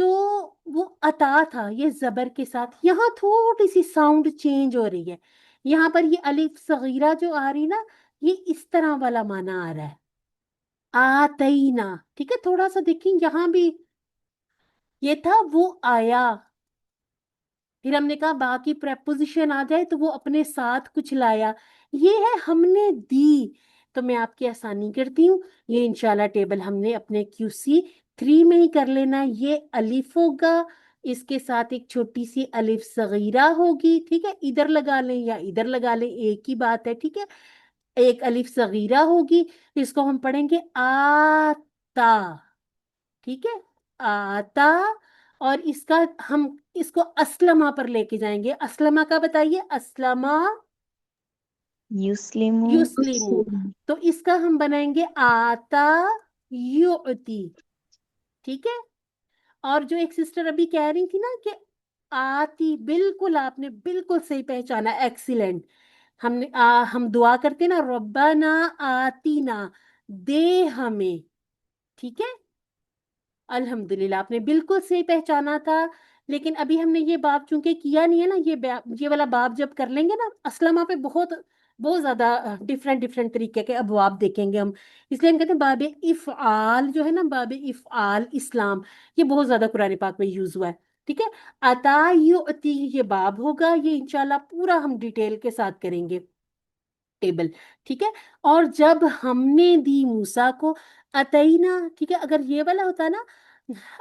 تو وہ عطا تھا، یہ زبر کے ساتھ یہاں تھوڑی سی ساؤنڈ چینج ہو رہی ہے، یہاں پر یہ الف صغیرہ جو آ رہی نا، یہ اس طرح والا معنی آ رہا ہے، آتینا، ٹھیک ہے، تھوڑا سا دیکھیں یہاں بھی یہ تھا وہ آیا، پھر ہم نے کہا باقی پریپوزیشن آ جائے تو وہ اپنے ساتھ کچھ لایا، یہ ہے ہم نے دی۔ تو میں آپ کی آسانی کرتی ہوں، یہ انشاءاللہ ٹیبل ہم نے اپنے QC3 میں ہی کر لینا، یہ الف ہوگا، اس کے ساتھ ایک چھوٹی سی الف صغیرہ ہوگی، ٹھیک ہے، ادھر لگا لیں یا ادھر لگا لیں، ایک ہی بات ہے، ٹھیک ہے، ایک الف صغیرہ ہوگی، اس کو ہم پڑھیں گے آتا، ٹھیک ہے، آتا، اور اس کا ہم اس کو اسلمہ پر لے کے جائیں گے، اسلمہ کا بتائیے، اسلمہ یسلمو یسلمو، تو اس کا ہم بنائیں گے آتا یعطی، ٹھیک ہے، اور جو ایک سسٹر ابھی کہہ رہی تھی نا کہ آتی، بالکل آپ نے بالکل صحیح پہچانا، ایکسیلنٹ، ہم دعا کرتے نا ربنا آتینا، دے ہمیں، ٹھیک ہے، الحمدللہ آپ نے بالکل صحیح پہچانا تھا، لیکن ابھی ہم نے یہ باب چونکہ کیا نہیں ہے نا، یہ والا باب جب کر لیں گے نا، اسلمہ پہ بہت بہت زیادہ ڈفرینٹ طریقے کے ابواب دیکھیں گے ہم، اس لیے ہم کہتے ہیں باب افعال جو ہے نا، باب افعال اسلام، یہ بہت زیادہ قرآن پاک میں یوز ہوا ہے، ٹھیک ہے، عطا یعطی یہ باب ہوگا، یہ انشاءاللہ پورا ہم ڈیٹیل کے ساتھ کریں گے ٹیبل، ٹھیک ہے، اور جب ہم نے دی موسیٰ کو اتینا، ٹھیک ہے، اگر یہ والا ہوتا نا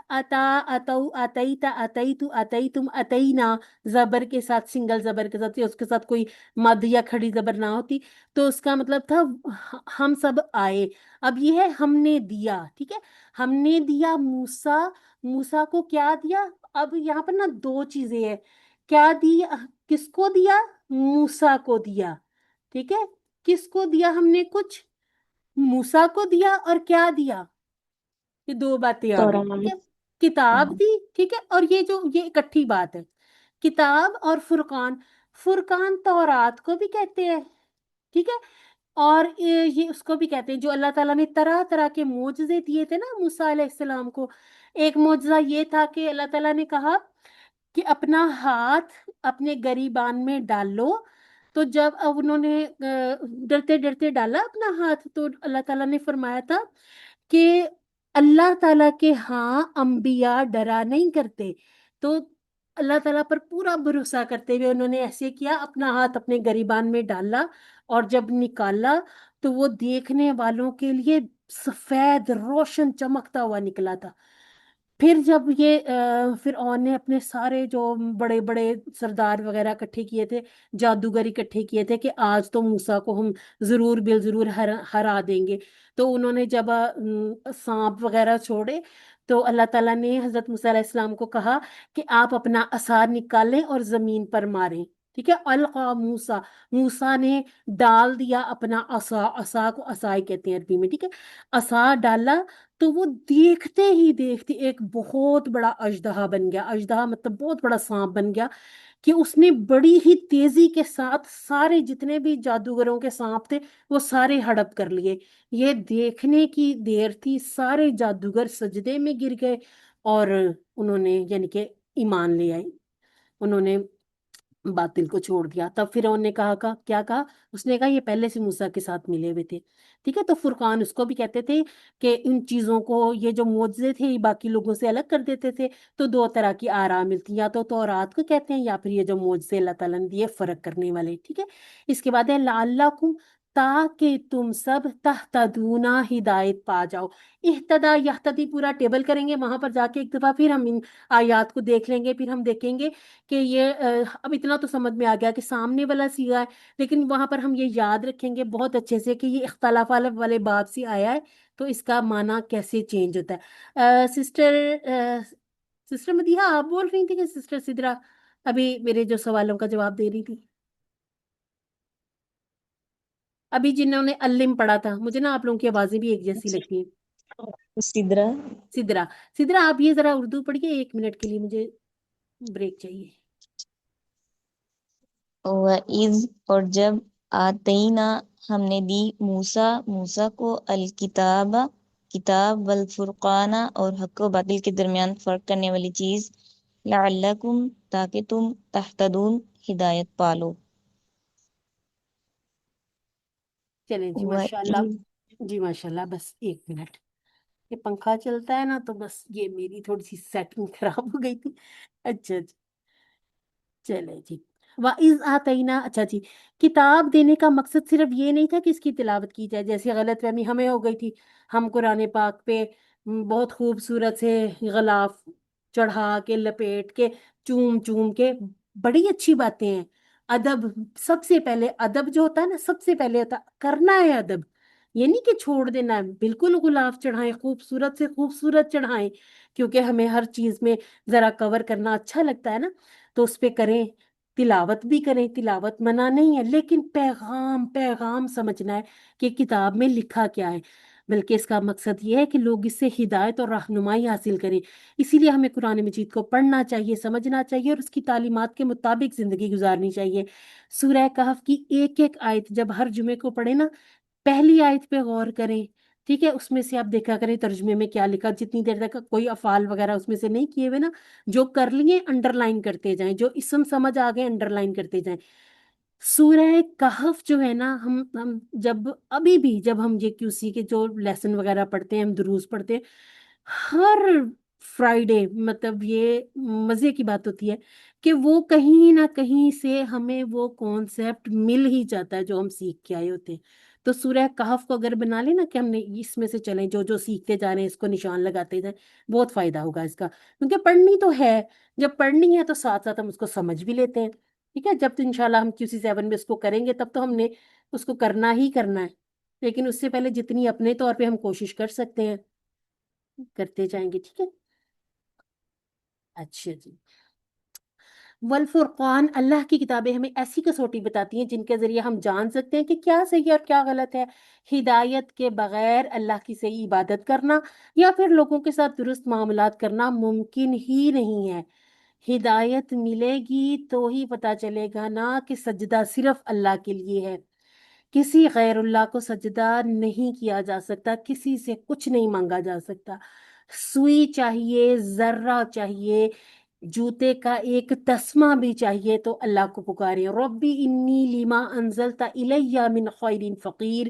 اتا، اتو، اتیتا، اتیتو، اتیتم، اتینا، زبر کے ساتھ، سنگل زبر کے ساتھ، یا اس کے ساتھ کوئی مد یا کھڑی زبر نہ ہوتی، تو اس کا مطلب تھا ہم سب آئے، اب یہ ہے ہم نے دیا، ٹھیک ہے، ہم نے دیا موسیٰ، موسیٰ کو کیا دیا، اب یہاں پر نا دو چیزیں ہیں، کیا دیا، کس کو دیا، موسیٰ کو دیا، ٹھیک ہے، کس کو دیا ہم نے کچھ، موسیٰ کو دیا، اور کیا دیا، یہ دو باتیں آ گئی، ٹھیک ہے، کتاب دی، ٹھیک ہے، اور یہ جو یہ اکٹھی بات ہے، کتاب اور فرقان، فرقان تورات کو بھی کہتے ہیں، ٹھیک ہے، اور یہ اس کو بھی کہتے ہیں جو اللہ تعالیٰ نے طرح طرح کے معجزے دیے تھے نا موسیٰ علیہ السلام کو، ایک معجزہ یہ تھا کہ اللہ تعالیٰ نے کہا کہ اپنا ہاتھ اپنے گریبان میں ڈال لو، تو جب اب انہوں نے ڈرتے ڈرتے ڈالا اپنا ہاتھ، تو اللہ تعالیٰ نے فرمایا تھا کہ اللہ تعالیٰ کے ہاں انبیاء ڈرا نہیں کرتے، تو اللہ تعالیٰ پر پورا بھروسہ کرتے ہوئے انہوں نے ایسے کیا، اپنا ہاتھ اپنے گریبان میں ڈالا، اور جب نکالا تو وہ دیکھنے والوں کے لیے سفید روشن چمکتا ہوا نکلا تھا، پھر جب یہ فرعون نے اپنے سارے جو بڑے بڑے سردار وغیرہ اکٹھے کیے تھے، جادوگر اکٹھے کیے تھے کہ آج تو موسیٰ کو ہم ضرور بالضرور ہرا دیں گے، تو انہوں نے جب سانپ وغیرہ چھوڑے، تو اللہ تعالیٰ نے حضرت موسیٰ علیہ السلام کو کہا کہ آپ اپنا عصا نکالیں اور زمین پر ماریں، ٹھیک ہے، القا موسیٰ، موسیٰ نے ڈال دیا اپنا عصا، عصا کو عصا کہتے ہیں عربی میں، ٹھیک ہے، عصا ڈالا، تو وہ دیکھتے ہی دیکھتے ایک بہت بڑا اژدہا بن گیا، اژدہا مطلب بہت بڑا سانپ بن گیا، کہ اس نے بڑی ہی تیزی کے ساتھ سارے جتنے بھی جادوگروں کے سانپ تھے وہ سارے ہڑپ کر لیے، یہ دیکھنے کی دیر تھی، سارے جادوگر سجدے میں گر گئے، اور انہوں نے یعنی کہ ایمان لے آئے، انہوں نے باطل کو چھوڑ دیا، تب پھر انہوں نے کہا کیا کہا، اس نے کہا یہ پہلے سے موسیٰ کے ساتھ ملے ہوئے تھے، ٹھیک ہے، تو فرقان اس کو بھی کہتے تھے کہ ان چیزوں کو، یہ جو معجزے تھے یہ باقی لوگوں سے الگ کر دیتے تھے، تو دو طرح کی آراء ملتی، یا تو تورات کو کہتے ہیں، یا پھر یہ جو معجزے اللہ تعالیٰ نے دیے فرق کرنے والے، ٹھیک ہے، اس کے بعد ہے لعلکم، تاکہ تم سب تہتدونا، ہدایت پا جاؤ، اہتدا یہتدی پورا ٹیبل کریں گے، وہاں پر جا کے ایک دفعہ پھر ہم ان آیات کو دیکھ لیں گے، پھر ہم دیکھیں گے کہ یہ اب اتنا تو سمجھ میں آ گیا کہ سامنے والا سیغہ ہے، لیکن وہاں پر ہم یہ یاد رکھیں گے بہت اچھے سے کہ یہ اختلاف والے باب سے آیا ہے، تو اس کا معنی کیسے چینج ہوتا ہے، سسٹر مدیحہ آپ بول رہی تھی کہ سسٹر سدرا ابھی میرے جو سوالوں کا جواب دے رہی تھی، ابھی جنہوں نے علم پڑھا تھا، مجھے نا آپ لوگوں کی آوازیں بھی ایک جیسی لگتی ہیں، سدرا، سدرا، سدرا آپ یہ ذرا اردو پڑھیے 1 منٹ کے لیے، مجھے بریک چاہیے، وَإِذْ اور جب آتینا ہم نے دی موسیٰ کو الکتاب کتاب والفرقانہ اور حق و باطل کے درمیان فرق کرنے والی چیز، لعلکم تاکہ تم تہتدون ہدایت پالو۔ چلیں جی ماشاءاللہ، جی ماشاءاللہ، بس 1 منٹ، یہ پنکھا چلتا ہے نا تو بس یہ میری تھوڑی سی سیٹنگ خراب ہو گئی تھی۔ اچھا جی، چلے جی، وَإِذْ آتَيْنَا، اچھا جی، کتاب دینے کا مقصد صرف یہ نہیں تھا کہ اس کی تلاوت کی جائے، جیسے غلط فہمی ہمیں ہو گئی تھی، ہم قرآن پاک پہ بہت خوبصورت سے غلاف چڑھا کے لپیٹ کے چوم چوم کے، بڑی اچھی باتیں ہیں، ادب، سب سے پہلے ادب جو ہوتا ہے نا، سب سے پہلے ہوتا کرنا ہے ادب، یہ نہیں کہ چھوڑ دینا ہے، بالکل غلاف چڑھائیں، خوبصورت سے خوبصورت چڑھائیں، کیونکہ ہمیں ہر چیز میں ذرا کور کرنا اچھا لگتا ہے نا، تو اس پہ کریں، تلاوت بھی کریں، تلاوت منع نہیں ہے، لیکن پیغام پیغام سمجھنا ہے کہ کتاب میں لکھا کیا ہے، بلکہ اس کا مقصد یہ ہے کہ لوگ اس سے ہدایت اور رہنمائی حاصل کریں، اسی لیے ہمیں قرآن مجید کو پڑھنا چاہیے، سمجھنا چاہیے، اور اس کی تعلیمات کے مطابق زندگی گزارنی چاہیے۔ سورہ کہف کی ایک ایک آیت جب ہر جمعے کو پڑھیں نا، پہلی آیت پہ غور کریں، ٹھیک ہے، اس میں سے آپ دیکھا کریں ترجمے میں کیا لکھا، جتنی دیر تک کوئی افعال وغیرہ اس میں سے نہیں کیے ہوئے نا، جو کر لیے انڈر لائن کرتے جائیں، جو اسم سمجھ آ گئے انڈر لائن کرتے جائیں۔ سورہ کہف جو ہے نا، ہم جب ابھی بھی جب ہم یہ QC کے جو لیسن وغیرہ پڑھتے ہیں، ہم دروس پڑھتے ہیں، ہر فرائیڈے، مطلب یہ مزے کی بات ہوتی ہے کہ وہ کہیں نہ کہیں سے ہمیں وہ کانسیپٹ مل ہی جاتا ہے جو ہم سیکھ کے آئے ہوتے ہیں۔ تو سورہ کہف کو اگر بنا لیں نا کہ ہم نے اس میں سے چلیں، جو جو سیکھتے جا رہے ہیں اس کو نشان لگاتے جائیں، بہت فائدہ ہوگا اس کا، کیونکہ پڑھنی تو ہے، جب پڑھنی ہے تو ساتھ ساتھ ہم اس کو سمجھ بھی لیتے ہیں، ٹھیک ہے، جب تو انشاءاللہ ہم QC 7 میں اس کو کریں گے تب تو ہم نے اس کو کرنا ہی کرنا ہے، لیکن اس سے پہلے جتنی اپنے طور پہ ہم کوشش کر سکتے ہیں کرتے جائیں گے، ٹھیک ہے۔ اچھا جی، والفرقان، اللہ کی کتابیں ہمیں ایسی کسوٹی بتاتی ہیں جن کے ذریعے ہم جان سکتے ہیں کہ کیا صحیح اور کیا غلط ہے، ہدایت کے بغیر اللہ کی صحیح عبادت کرنا یا پھر لوگوں کے ساتھ درست معاملات کرنا ممکن ہی نہیں ہے، ہدایت ملے گی تو ہی پتہ چلے گا نا کہ سجدہ صرف اللہ کے لیے ہے، کسی غیر اللہ کو سجدہ نہیں کیا جا سکتا، کسی سے کچھ نہیں مانگا جا سکتا، سوئی چاہیے، ذرہ چاہیے، جوتے کا ایک تسمہ بھی چاہیے تو اللہ کو پکارے، ربی انی لما انزلت الیہ من خیر فقیر،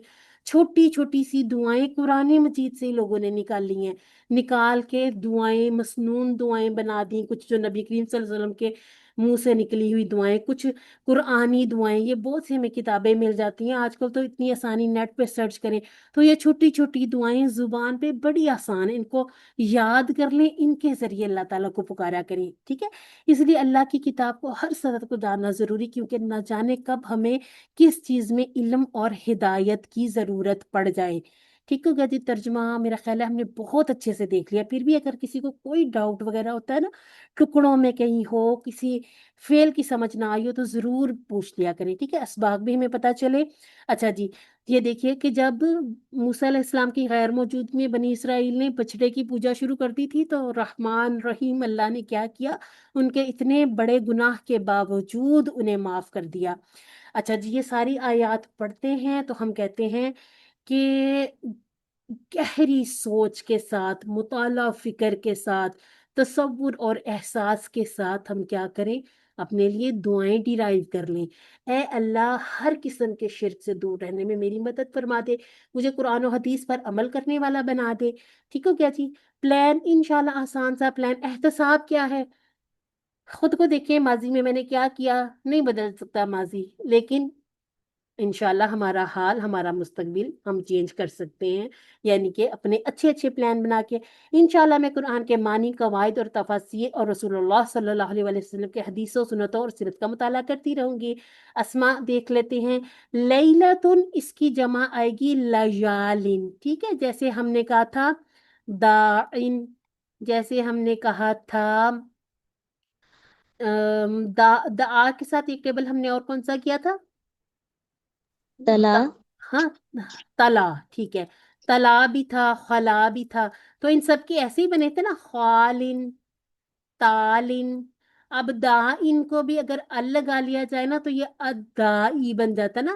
چھوٹی چھوٹی سی دعائیں قرآن مجید سے لوگوں نے نکال لی ہیں، نکال کے دعائیں مسنون دعائیں بنا دی، کچھ جو نبی کریم صلی اللہ علیہ وسلم کے منہ سے نکلی ہوئی دعائیں، کچھ قرآنی دعائیں، یہ بہت سی ہمیں کتابیں مل جاتی ہیں آج کل، تو اتنی آسانی نیٹ پہ سرچ کریں تو یہ چھوٹی چھوٹی دعائیں زبان پہ بڑی آسان ہیں، ان کو یاد کر لیں، ان کے ذریعے اللہ تعالیٰ کو پکارا کریں، ٹھیک ہے، اس لیے اللہ کی کتاب کو ہر صدر کو جاننا ضروری، کیونکہ نہ جانے کب ہمیں کس چیز میں علم اور ہدایت کی ضرورت پڑ جائے، ٹھیک ہو گیا جی۔ ترجمہ میرا خیال ہے ہم نے بہت اچھے سے دیکھ لیا، پھر بھی اگر کسی کو کوئی ڈاؤٹ وغیرہ ہوتا ہے نا، ٹکڑوں میں کہیں ہو، کسی فیل کی سمجھ نہ آئی ہو تو ضرور پوچھ لیا کریں، ٹھیک ہے، اسباق بھی ہمیں پتہ چلے۔ اچھا جی، یہ دیکھیے کہ جب موسیٰ علیہ السلام کی غیر موجود میں بنی اسرائیل نے بچھڑے کی پوجا شروع کر دی تھی، تو رحمان رحیم اللہ نے کیا کیا، ان کے اتنے بڑے گناہ کے باوجود انہیں معاف کر دیا۔ اچھا جی، یہ ساری آیات پڑھتے ہیں تو ہم کہتے ہیں کہ گہری سوچ کے ساتھ، مطالعہ فکر کے ساتھ، تصور اور احساس کے ساتھ ہم کیا کریں، اپنے لیے دعائیں ڈیرائیو کر لیں، اے اللہ ہر قسم کے شرک سے دور رہنے میں میری مدد فرما دے، مجھے قرآن و حدیث پر عمل کرنے والا بنا دے، ٹھیک ہو گیا جی۔ پلان انشاءاللہ آسان سا پلان، احتساب کیا ہے، خود کو دیکھیں ماضی میں نے کیا کیا، نہیں بدل سکتا ماضی، لیکن انشاءاللہ ہمارا حال، ہمارا مستقبل ہم چینج کر سکتے ہیں، یعنی کہ اپنے اچھے اچھے پلان بنا کے انشاءاللہ میں قرآن کے معنی، قواعد اور تفاسیر اور رسول اللہ صلی اللہ علیہ وسلم کے حدیثوں، سنتوں اور سیرت کا مطالعہ کرتی رہوں گی۔ اسماء دیکھ لیتے ہیں، لیلتن اس کی جمع آئے گی لیالن، ٹھیک ہے، جیسے ہم نے کہا تھا داعن، جیسے ہم نے کہا تھا دعا کے ساتھ ایک ٹیبل ہم نے اور کون سا کیا تھا، تلا، ہاں، تلا، ٹھیک ہے، تلا بھی تھا، خلا بھی تھا، تو ان سب کے ایسے ہی بنے تھے نا، خالن، تالن، اب دائن کو بھی اگر ال لگا لیا جائے نا تو یہ ادائی بن جاتا نا،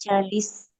40।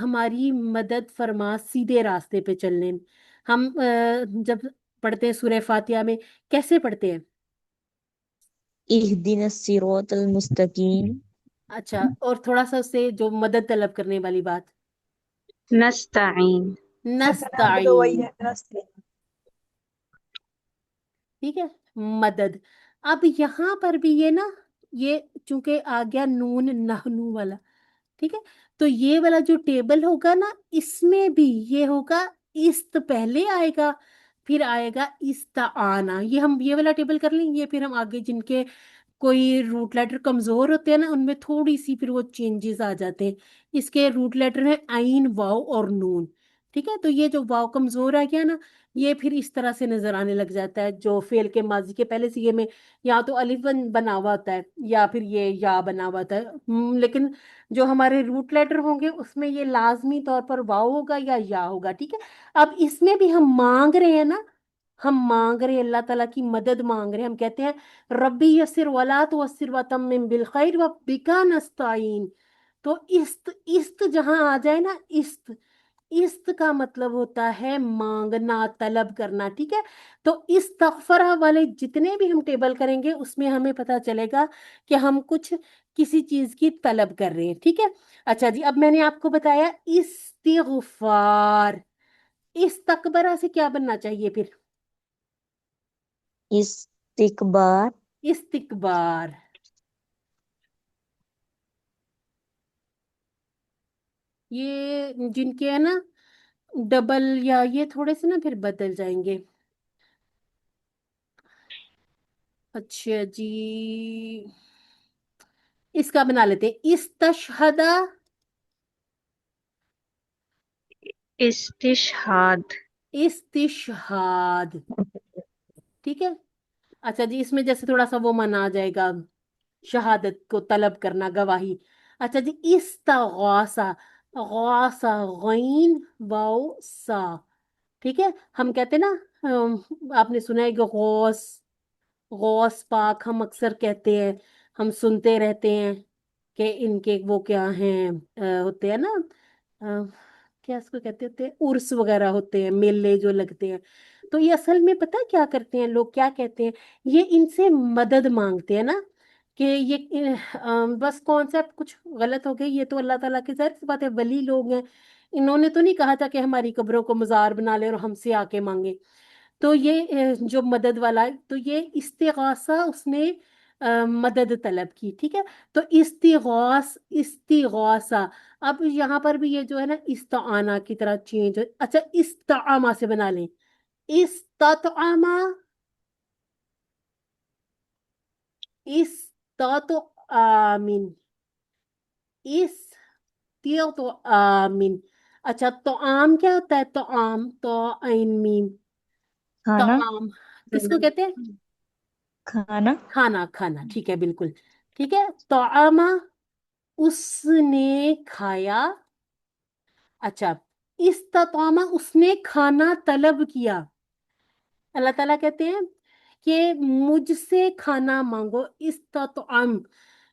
ہماری مدد فرما سیدھے راستے پہ چلنے میں۔ ہم جب پڑھتے ہیں سورہ فاتحہ میں کیسے پڑھتے ہیں؟ اہدنا الصراط المستقیم، اچھا، اور تھوڑا سا اس سے جو مدد طلب کرنے والی بات، نستعین، نعبد و نستعین، إياك نستعين. ٹھیک ہے، مدد۔ اب یہاں پر بھی یہ نا، یہ چونکہ آ گیا نون نحنو والا، ٹھیک ہے، تو یہ والا جو ٹیبل ہوگا نا، اس میں بھی یہ ہوگا است پہلے آئے گا، پھر آئے گا استعانہ۔ یہ ہم یہ والا ٹیبل کر لیں، یہ پھر ہم آگے جن کے کوئی روٹ لیٹر کمزور ہوتے ہیں نا، ان میں تھوڑی سی پھر وہ چینجز آ جاتے ہیں۔ اس کے روٹ لیٹر ہے عین، واو اور نون، ٹھیک ہے، تو یہ جو واو کمزور آ گیا نا، یہ پھر اس طرح سے نظر آنے لگ جاتا ہے، جو فعل کے ماضی کے پہلے سیغے میں یا تو الف بنا ہوا ہوتا ہے یا پھر یہ یا بنا ہوا ہوتا ہے، لیکن جو ہمارے روٹ لیٹر ہوں گے اس میں یہ لازمی طور پر واو ہوگا یا ہوگا، ٹھیک ہے۔ اب اس میں بھی ہم مانگ رہے ہیں نا، ہم مانگ رہے ہیں اللہ تعالیٰ کی مدد مانگ رہے ہیں، ہم کہتے ہیں ربی یسر ولا تعسر وتمم بالخیر وبک نستعین۔ تو است جہاں آ جائے نا، است کا مطلب ہوتا ہے مانگنا، طلب کرنا، ٹھیک ہے۔ تو استغفرہ والے جتنے بھی ہم ٹیبل کریں گے اس میں ہمیں پتا چلے گا کہ ہم کچھ کسی چیز کی طلب کر رہے ہیں، ٹھیک ہے۔ اچھا جی، اب میں نے آپ کو بتایا استغفار، استکبرہ سے کیا بننا چاہیے پھر؟ استکبار، استکبار، یہ جن کے ہے نا ڈبل یا یہ تھوڑے سے نا پھر بدل جائیں گے۔ اچھا جی، اس کا بنا لیتے ہیں استشہدہ، استشہاد، استشہاد، ٹھیک ہے۔ اچھا جی، اس میں جیسے تھوڑا سا وہ مانا آ جائے گا، شہادت کو طلب کرنا، گواہی۔ اچھا جی، استغاثہ، غاثہ، غین واو سا، ٹھیک ہے۔ ہم کہتے ہیں نا، آپ نے سنا ہے کہ غوث، غوث پاک ہم اکثر کہتے ہیں، ہم سنتے رہتے ہیں کہ ان کے وہ کیا ہیں، ہوتے ہیں نا، آ، کیا اس کو کہتے ہوتے ہیں، عرس وغیرہ ہوتے ہیں، میلے جو لگتے ہیں، تو یہ اصل میں پتہ ہے کیا کرتے ہیں لوگ، کیا کہتے ہیں، یہ ان سے مدد مانگتے ہیں نا، کہ یہ بس کانسیپٹ کچھ غلط ہو گئی، یہ تو اللہ تعالیٰ کی ظاہر سی بات ہے ولی لوگ ہیں، انہوں نے تو نہیں کہا تھا کہ ہماری قبروں کو مزار بنا لے اور ہم سے آ کے مانگے۔ تو یہ جو مدد والا ہے، تو یہ استغاثہ اس نے مدد طلب کی، ٹھیک ہے۔ تو استغاثہ، اب یہاں پر بھی یہ جو ہے نا استعانہ کی طرح چینج ہو، اچھا استعامہ سے بنا لیں، استطعمہ، استطعامن، استطعامن۔ اچھا، طعام کیا ہوتا ہے؟ طعام، تو عین میم، کھانا، طعام کس کو کہتے ہیں؟ کھانا، کھانا، کھانا، ٹھیک ہے، بالکل ٹھیک ہے۔ طعامہ، اس نے کھایا، اچھا، استطعمہ، اس نے کھانا طلب کیا۔ اللہ تعالیٰ کہتے ہیں کہ مجھ سے کھانا مانگو، استطعم،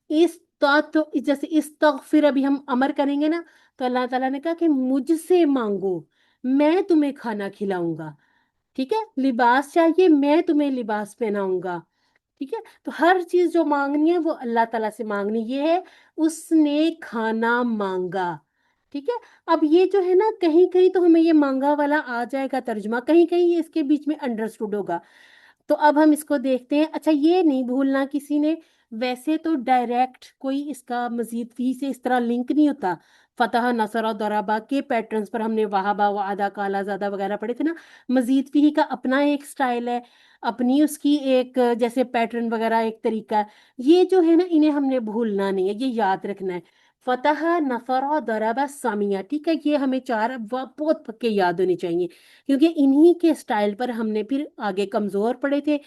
جیسے استغفر ابھی ہم امر کریں گے نا، تو اللہ تعالیٰ نے کہا کہ مجھ سے مانگو، میں تمہیں کھانا کھلاؤں گا، ٹھیک ہے۔ لباس چاہیے، میں تمہیں لباس پہناؤں گا، ٹھیک ہے۔ تو ہر چیز جو مانگنی ہے وہ اللہ تعالیٰ سے مانگنی، یہ ہے اس نے کھانا مانگا، ٹھیک ہے۔ اب یہ جو ہے نا، کہیں کہیں تو ہمیں یہ مانگا والا آ جائے گا ترجمہ، کہیں کہیں یہ اس کے بیچ میں انڈرسٹوڈ ہوگا، تو اب ہم اس کو دیکھتے ہیں۔ اچھا، یہ نہیں بھولنا کسی نے، ویسے تو ڈائریکٹ کوئی اس کا مزید فی سے اس طرح لنک نہیں ہوتا، فتح، نصر اور ضربہ کے پیٹرنز پر ہم نے وہابا، وعدہ، کالا، زادہ وغیرہ پڑھے تھے نا، مزید فی کا اپنا ایک سٹائل ہے، اپنی اس کی ایک جیسے پیٹرن وغیرہ ایک طریقہ ہے، یہ جو ہے نا انہیں ہم نے بھولنا نہیں ہے، یہ یاد رکھنا ہے، فتح، نصر، ضرب، سامیہ، ٹھیک ہے، یہ ہمیں چار بہت پکے یاد ہونے چاہیے، کیونکہ انہی کے سٹائل پر ہم نے پھر آگے کمزور پڑے تھے۔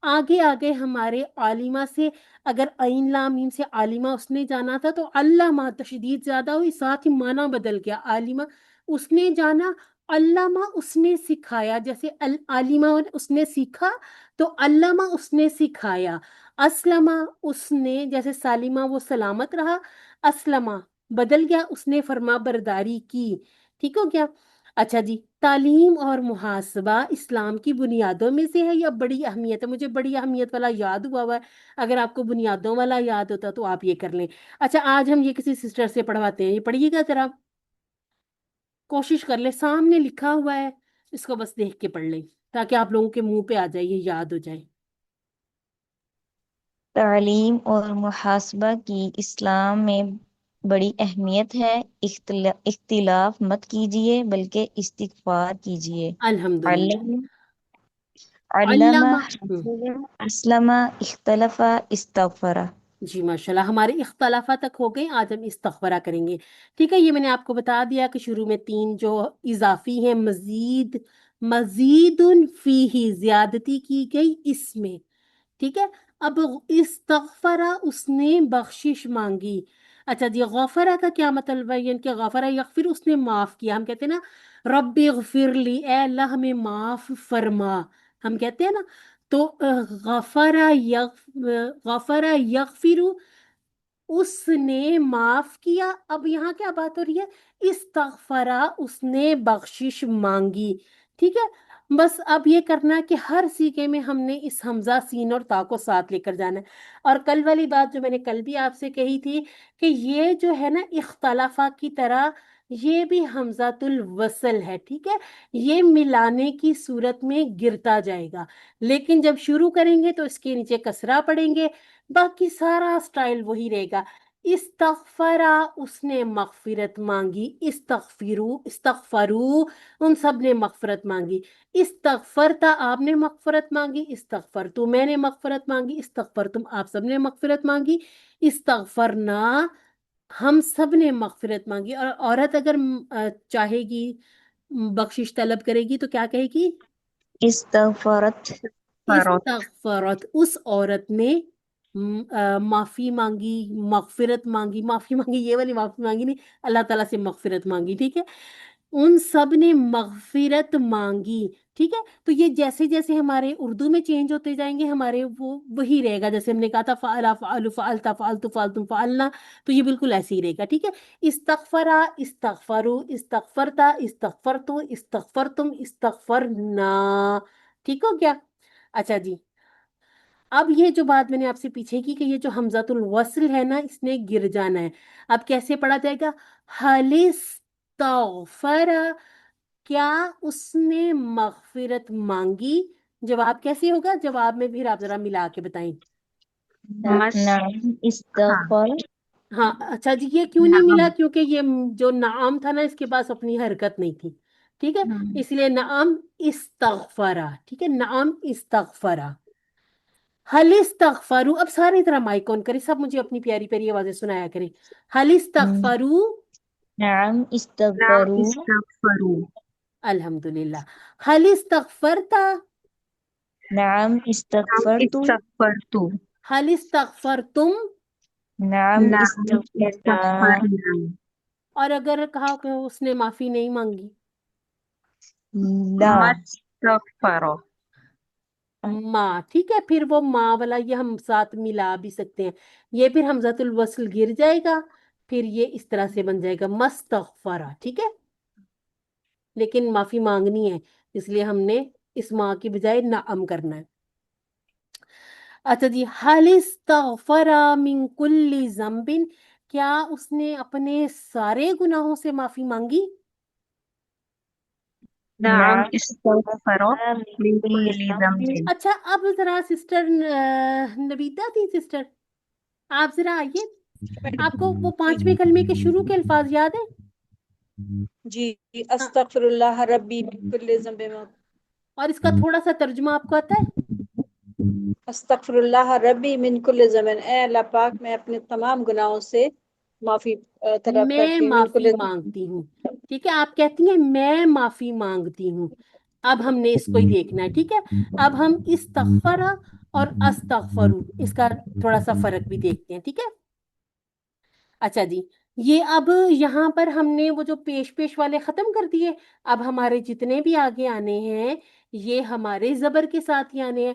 آگے آگے ہمارے عالمہ سے، اگر عین لام میم سے عالمہ اس نے جانا تھا تو علامہ تشدید زیادہ ہوئی، ساتھ ہی معنی بدل گیا، عالمہ اس نے جانا، علامہ اس نے سکھایا، جیسے عالمہ اس نے سیکھا تو علامہ اس نے سکھایا، اسلمہ اس نے، جیسے سالمہ وہ سلامت رہا، اسلمہ بدل گیا، اس نے فرما برداری کی، ٹھیک ہو گیا۔ اچھا جی، تعلیم اور محاسبہ اسلام کی بنیادوں میں سے ہے یا بڑی اہمیت ہے؟ مجھے بڑی اہمیت والا یاد ہوا ہے، اگر آپ کو بنیادوں والا یاد ہوتا تو آپ یہ کر لیں۔ اچھا، آج ہم یہ کسی سسٹر سے پڑھواتے ہیں، یہ پڑھیے گا ذرا، کوشش کر لیں، سامنے لکھا ہوا ہے، اس کو بس دیکھ کے پڑھ لیں تاکہ آپ لوگوں کے منہ پہ آ جائے، یہ یاد ہو جائے۔ تعلیم اور محاسبہ کی اسلام میں بڑی اہمیت ہے، اختلاف مت کیجیے بلکہ استغفار کیجیے۔ الحمدللہ۔ علم علم علامہ حسب اسلم اختلف استغفر۔ جی ماشاءاللہ، ہمارے اختلافات تک ہو گئے، آج ہم استغفرہ کریں گے، ٹھیک ہے۔ یہ میں نے آپ کو بتا دیا کہ شروع میں 3 جو اضافی ہیں، مزید فیہ، زیادتی کی گئی اس میں، ٹھیک ہے۔ اب استغفرہ، اس نے بخشش مانگی۔ اچھا جی، غفرہ کا کیا مطلب ہے؟ یعنی کہ غفرہ یغفر، اس نے معاف کیا، ہم کہتے ہیں نا رب اغفر لی، اے اللہ ہمیں معاف فرما، ہم کہتے ہیں نا۔ تو غفرہ یغفر، اس نے معاف کیا۔ اب یہاں کیا بات ہو رہی ہے؟ استغفرہ، اس نے بخشش مانگی، ٹھیک ہے۔ بس اب یہ کرنا ہے کہ ہر سیکھے میں ہم نے اس حمزہ سین اور تا کو ساتھ لے کر جانا ہے۔ اور کل والی بات جو میں نے کل بھی آپ سے کہی تھی کہ یہ جو ہے نا اختلافہ کی طرح یہ بھی حمزۃ الوصل ہے، ٹھیک ہے، یہ ملانے کی صورت میں گرتا جائے گا، لیکن جب شروع کریں گے تو اس کے نیچے کسرہ پڑیں گے، باقی سارا سٹائل وہی رہے گا۔ استغفرا، اس نے مغفرت مانگی، استغفرو ان سب نے مغفرت مانگی، استغفرتا آپ نے مغفرت مانگی، استغفرتو میں نے مغفرت مانگی، استغفرتم آپ سب نے مغفرت مانگی، استغفرنا ہم سب نے مغفرت مانگی۔ اور عورت اگر چاہے گی بخشش طلب کرے گی تو کیا کہے گی؟ استغفرت استغفرت، اس عورت نے معافی مانگی، مغفرت مانگی، معافی مانگی، یہ والی معافی مانگی نہیں، اللہ تعالیٰ سے مغفرت مانگی، ٹھیک ہے۔ ان سب نے مغفرت مانگی، ٹھیک ہے۔ تو یہ جیسے جیسے ہمارے اردو میں چینج ہوتے جائیں گے ہمارے وہ وہی رہے گا، جیسے ہم نے کہا تھا فعلا فعلوا فعلتا فعلتو فعلتم فعلنا، تو یہ بالکل ایسے ہی رہے گا، ٹھیک ہے۔ استغفرا، استغفرو، استغفرتا، استغفرتو، استغفرتم، استغفرنا، ٹھیک ہو گیا۔ اچھا جی، اب یہ جو بات میں نے آپ سے پیچھے کی کہ یہ جو حمزۃ الوصل ہے نا اس نے گر جانا ہے، اب کیسے پڑھا جائے گا؟ حل استغفر، کیا اس نے مغفرت مانگی؟ جواب کیسے ہوگا؟ جواب میں پھر آپ ذرا ملا کے بتائیں۔ نعم استغفر۔ ہاں اچھا جی، یہ کیوں نہیں ملا؟ کیونکہ یہ جو نعام تھا نا اس کے پاس اپنی حرکت نہیں تھی، ٹھیک ہے، اس لیے نعم استغفرا، ٹھیک ہے، نعم استغفرا۔ حل استغفرو، اب سارے طرح مائک آن کریں، سب مجھے اپنی پیاری پیاری آوازیں سنایا کریں۔ حل استغفرو، نعم استغفروا۔ الحمدللہ۔ حل استغفرتا، نعم استغفرت۔ حل استغفرتم، نعم استغفرنا۔ اور اگر کہا کہ اس نے معافی نہیں مانگی، لا ماں، ٹھیک ہے، پھر وہ ماں والا یہ ہم ساتھ ملا بھی سکتے ہیں، یہ پھر حمزۃ الوصل گر جائے گا، پھر یہ اس طرح سے بن جائے گا مستغفرہ، ٹھیک ہے، لیکن معافی مانگنی ہے اس لیے ہم نے اس ماں کی بجائے نعم کرنا ہے۔ اچھا جی، حل استغفر من کل ذنب، کیا اس نے اپنے سارے گناہوں سے معافی مانگی؟ نعم استغفر من كل ذنب۔ اچھا، اب ذرا سسٹر نبیتا تھی سسٹر، آپ ذرا آئیے، آپ کو وہ 5ویں کلمے کے شروع کے الفاظ یاد ہیں؟ جی، ہاں، استغفر اللہ ربی من کل ذنب، اور اس کا تھوڑا سا ترجمہ آپ کو آتا ہے؟ استغفر اللہ ربی من کل ذنب، اے اللہ پاک میں اپنے تمام گناہوں سے معافی طلب میں کرتی ہوں، من معافی کل مانگتی ہوں، ٹھیک ہے، آپ کہتی ہیں میں معافی مانگتی ہوں، اب ہم نے اس کو ہی دیکھنا ہے، ٹھیک ہے۔ اب ہم استغفرا اور استغفرو اس کا تھوڑا سا فرق بھی دیکھتے ہیں، ٹھیک ہے۔ اچھا جی، یہ اب یہاں پر ہم نے وہ جو پیش پیش والے ختم کر دیے، اب ہمارے جتنے بھی آگے آنے ہیں یہ ہمارے زبر کے ساتھ ہی آنے ہیں،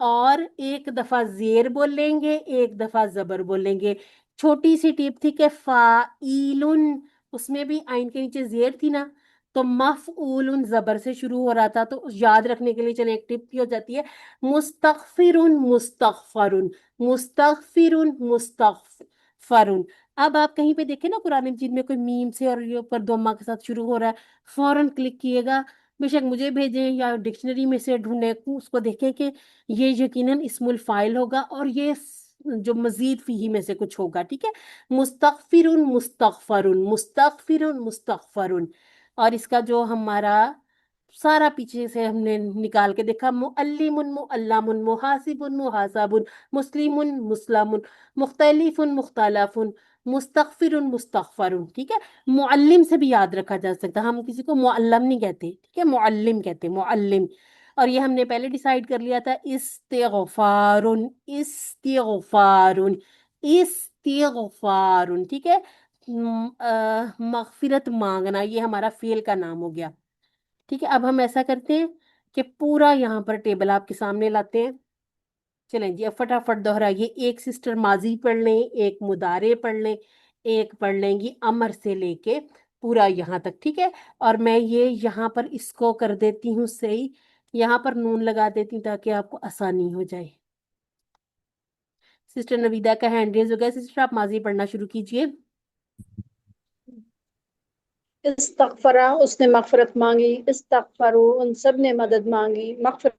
اور ایک دفعہ زیر بول لیں گے، ایک دفعہ زبر بول لیں گے. چھوٹی سی ٹپ تھی کہ فائلن، اس میں بھی آئین کے نیچے زیر تھی نا، تو مفعول زبر سے شروع ہو رہا تھا. تو یاد رکھنے کے لیے چلیں ایک ٹپ کی ہو جاتی ہے، مستغفر مستغفر، مستغفر مستغفر. اب آپ کہیں پہ دیکھیں نا قرآن مجید میں کوئی میم سے اور یہ اوپر دوما کے ساتھ شروع ہو رہا ہے، فوراً کلک کیے گا. بے شک مجھے بھیجیں یا ڈکشنری میں سے ڈھونڈیں، اس کو دیکھیں کہ یہ یقیناً اسم الفاعل ہوگا اور یہ جو مزید فیہ میں سے کچھ ہوگا. ٹھیک ہے، مستغفر مستغفر مستغفر مستغفر. اور اس کا جو ہمارا سارا پیچھے سے ہم نے نکال کے دیکھا، معلم معلم محاسب محاسب مسلم مسلم مختلف مختلف مستغفر مستغفر. ٹھیک ہے، معلم سے بھی یاد رکھا جا سکتا ہے، ہم کسی کو معلم نہیں کہتے، ٹھیک ہے، معلم کہتے ہیں، معلم. اور یہ ہم نے پہلے ڈیسائیڈ کر لیا تھا، استغفار استغفار استغفار. ٹھیک ہے، مغفرت مانگنا، یہ ہمارا فعل کا نام ہو گیا. ٹھیک ہے، اب ہم ایسا کرتے ہیں کہ پورا یہاں پر ٹیبل آپ کے سامنے لاتے ہیں. چلیں جی، اب فٹافٹ دوہرائیے. ایک سسٹر ماضی پڑھ لیں، ایک مضارع پڑھ لیں، ایک پڑھ لیں گی امر سے لے کے پورا یہاں تک. ٹھیک ہے، اور میں یہ یہاں پر اس کو کر دیتی ہوں صحیح، یہاں پر نون لگا دیتی ہوں تاکہ آپ کو آسانی ہو جائے. سسٹر نویدہ کا ہینڈ ریز ہو گیا. سسٹر آپ ماضی پڑھنا شروع کیجئے. استغفرا، اس نے مغفرت مانگی، استغفرو، ان سب نے مدد مانگی، مغفرت.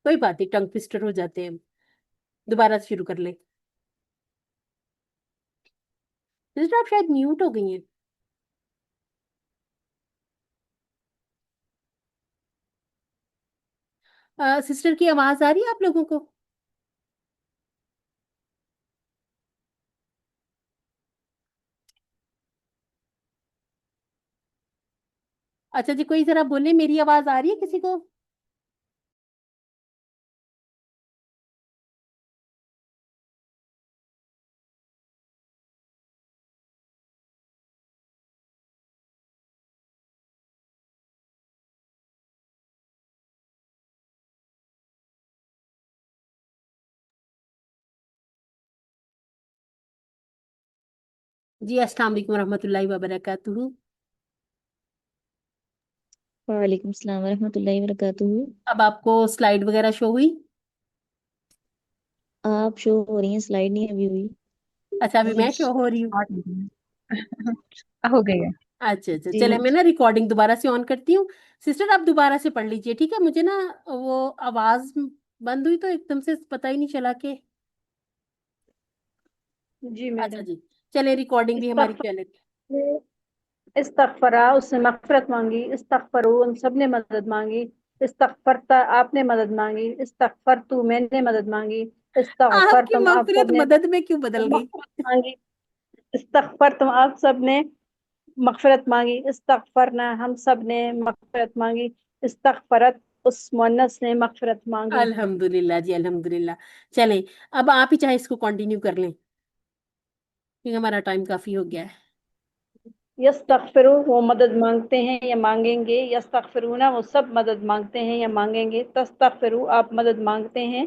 کوئی بات نہیں، ٹنگ ٹوسٹر ہو جاتے ہیں. دوبارہ سے شروع کر لیں. سسٹر آپ شاید میوٹ ہو گئی ہیں. سسٹر کی آواز آ رہی ہے آپ لوگوں کو؟ اچھا جی، کوئی ذرا بولے، میری آواز آ رہی ہے کسی کو؟ جی السلام علیکم ورحمۃ اللہ وبرکاتہ. وعلیکم السلام ورحمۃ اللہ وبرکاتہ. اب آپ کو سلائیڈ وغیرہ شو ہوئی؟ آپ شو ہو رہی ہیں، سلائیڈ نہیں ابھی ہوئی. اچھا ابھی میں شو ہو رہی ہوں. ہو گئی ہے. اچھا اچھا، جی چلے میں نا ریکارڈنگ دوبارہ سے آن کرتی ہوں. سسٹر آپ دوبارہ سے پڑھ لیجئے، ٹھیک ہے. مجھے نا وہ آواز بند ہوئی تو ایک دم سے پتہ ہی نہیں چلا کہ. جی اچھا میڈم. جی، چلے ریکارڈنگ بھی ہماری استغفر، چلے. استغفرا، اس نے مغفرت مانگی، استغفرو، ان سب نے مدد مانگی، استغفرتا، آپ نے مدد مانگی، استغفرتو، میں نے مدد مانگی، آپ کی استغفرتم، آپ سب مغفرت نے مدد میں کیوں بدل گئی؟ مغفرت مانگی، استغفرتم، آپ سب نے مغفرت مانگی، استغفرنا، ہم سب نے مغفرت مانگی، استغفرت، اس مؤنث نے مغفرت مانگی. الحمدللہ جی، الحمدللہ. چلیں اب آپ ہی چاہے اس کو کنٹینیو کر لیں کیونکہ ہمارا ٹائم کافی ہو گیا ہے. یستغفرو، وہ مدد مانگتے ہیں یا مانگیں گے، یستغفرونا، وہ سب مدد مانگتے ہیں یا مانگیں گے، تستغفرو، آپ مدد مانگتے ہیں،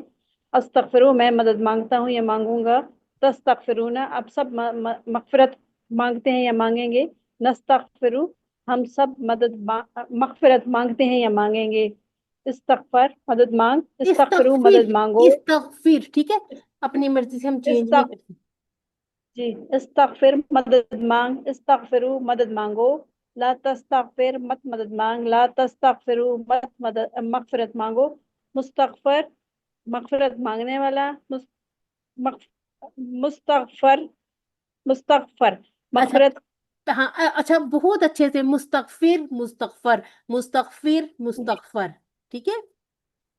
استغفرو، میں مدد مانگتا ہوں یا مانگوں گا، تستغفرونا، آپ سب مغفرت مانگتے ہیں یا مانگیں گے، نستغفرو، ہم سب مغفرت مانگتے ہیں یا مانگیں گے. استغفر، مدد مانگ، استغفرو، استغفر، مدد مانگو. استغفر، ٹھیک ہے، اپنی مرضی سے ہم چینج نہیں کرتے. جی، استغفر، مدد مانگ، استغفرو، مدد مانگو، لا تستغفر، مت مدد مانگ، لا تستغفرو، مت مغفرت مانگو، مستغفر، مغفرت مانگنے والا، مستغفر، مستغفر، اچھا مغفرت. ہاں، اچھا بہت اچھے سے، مستغفر مستغفر مستغفر مستغفر. ٹھیک ہے،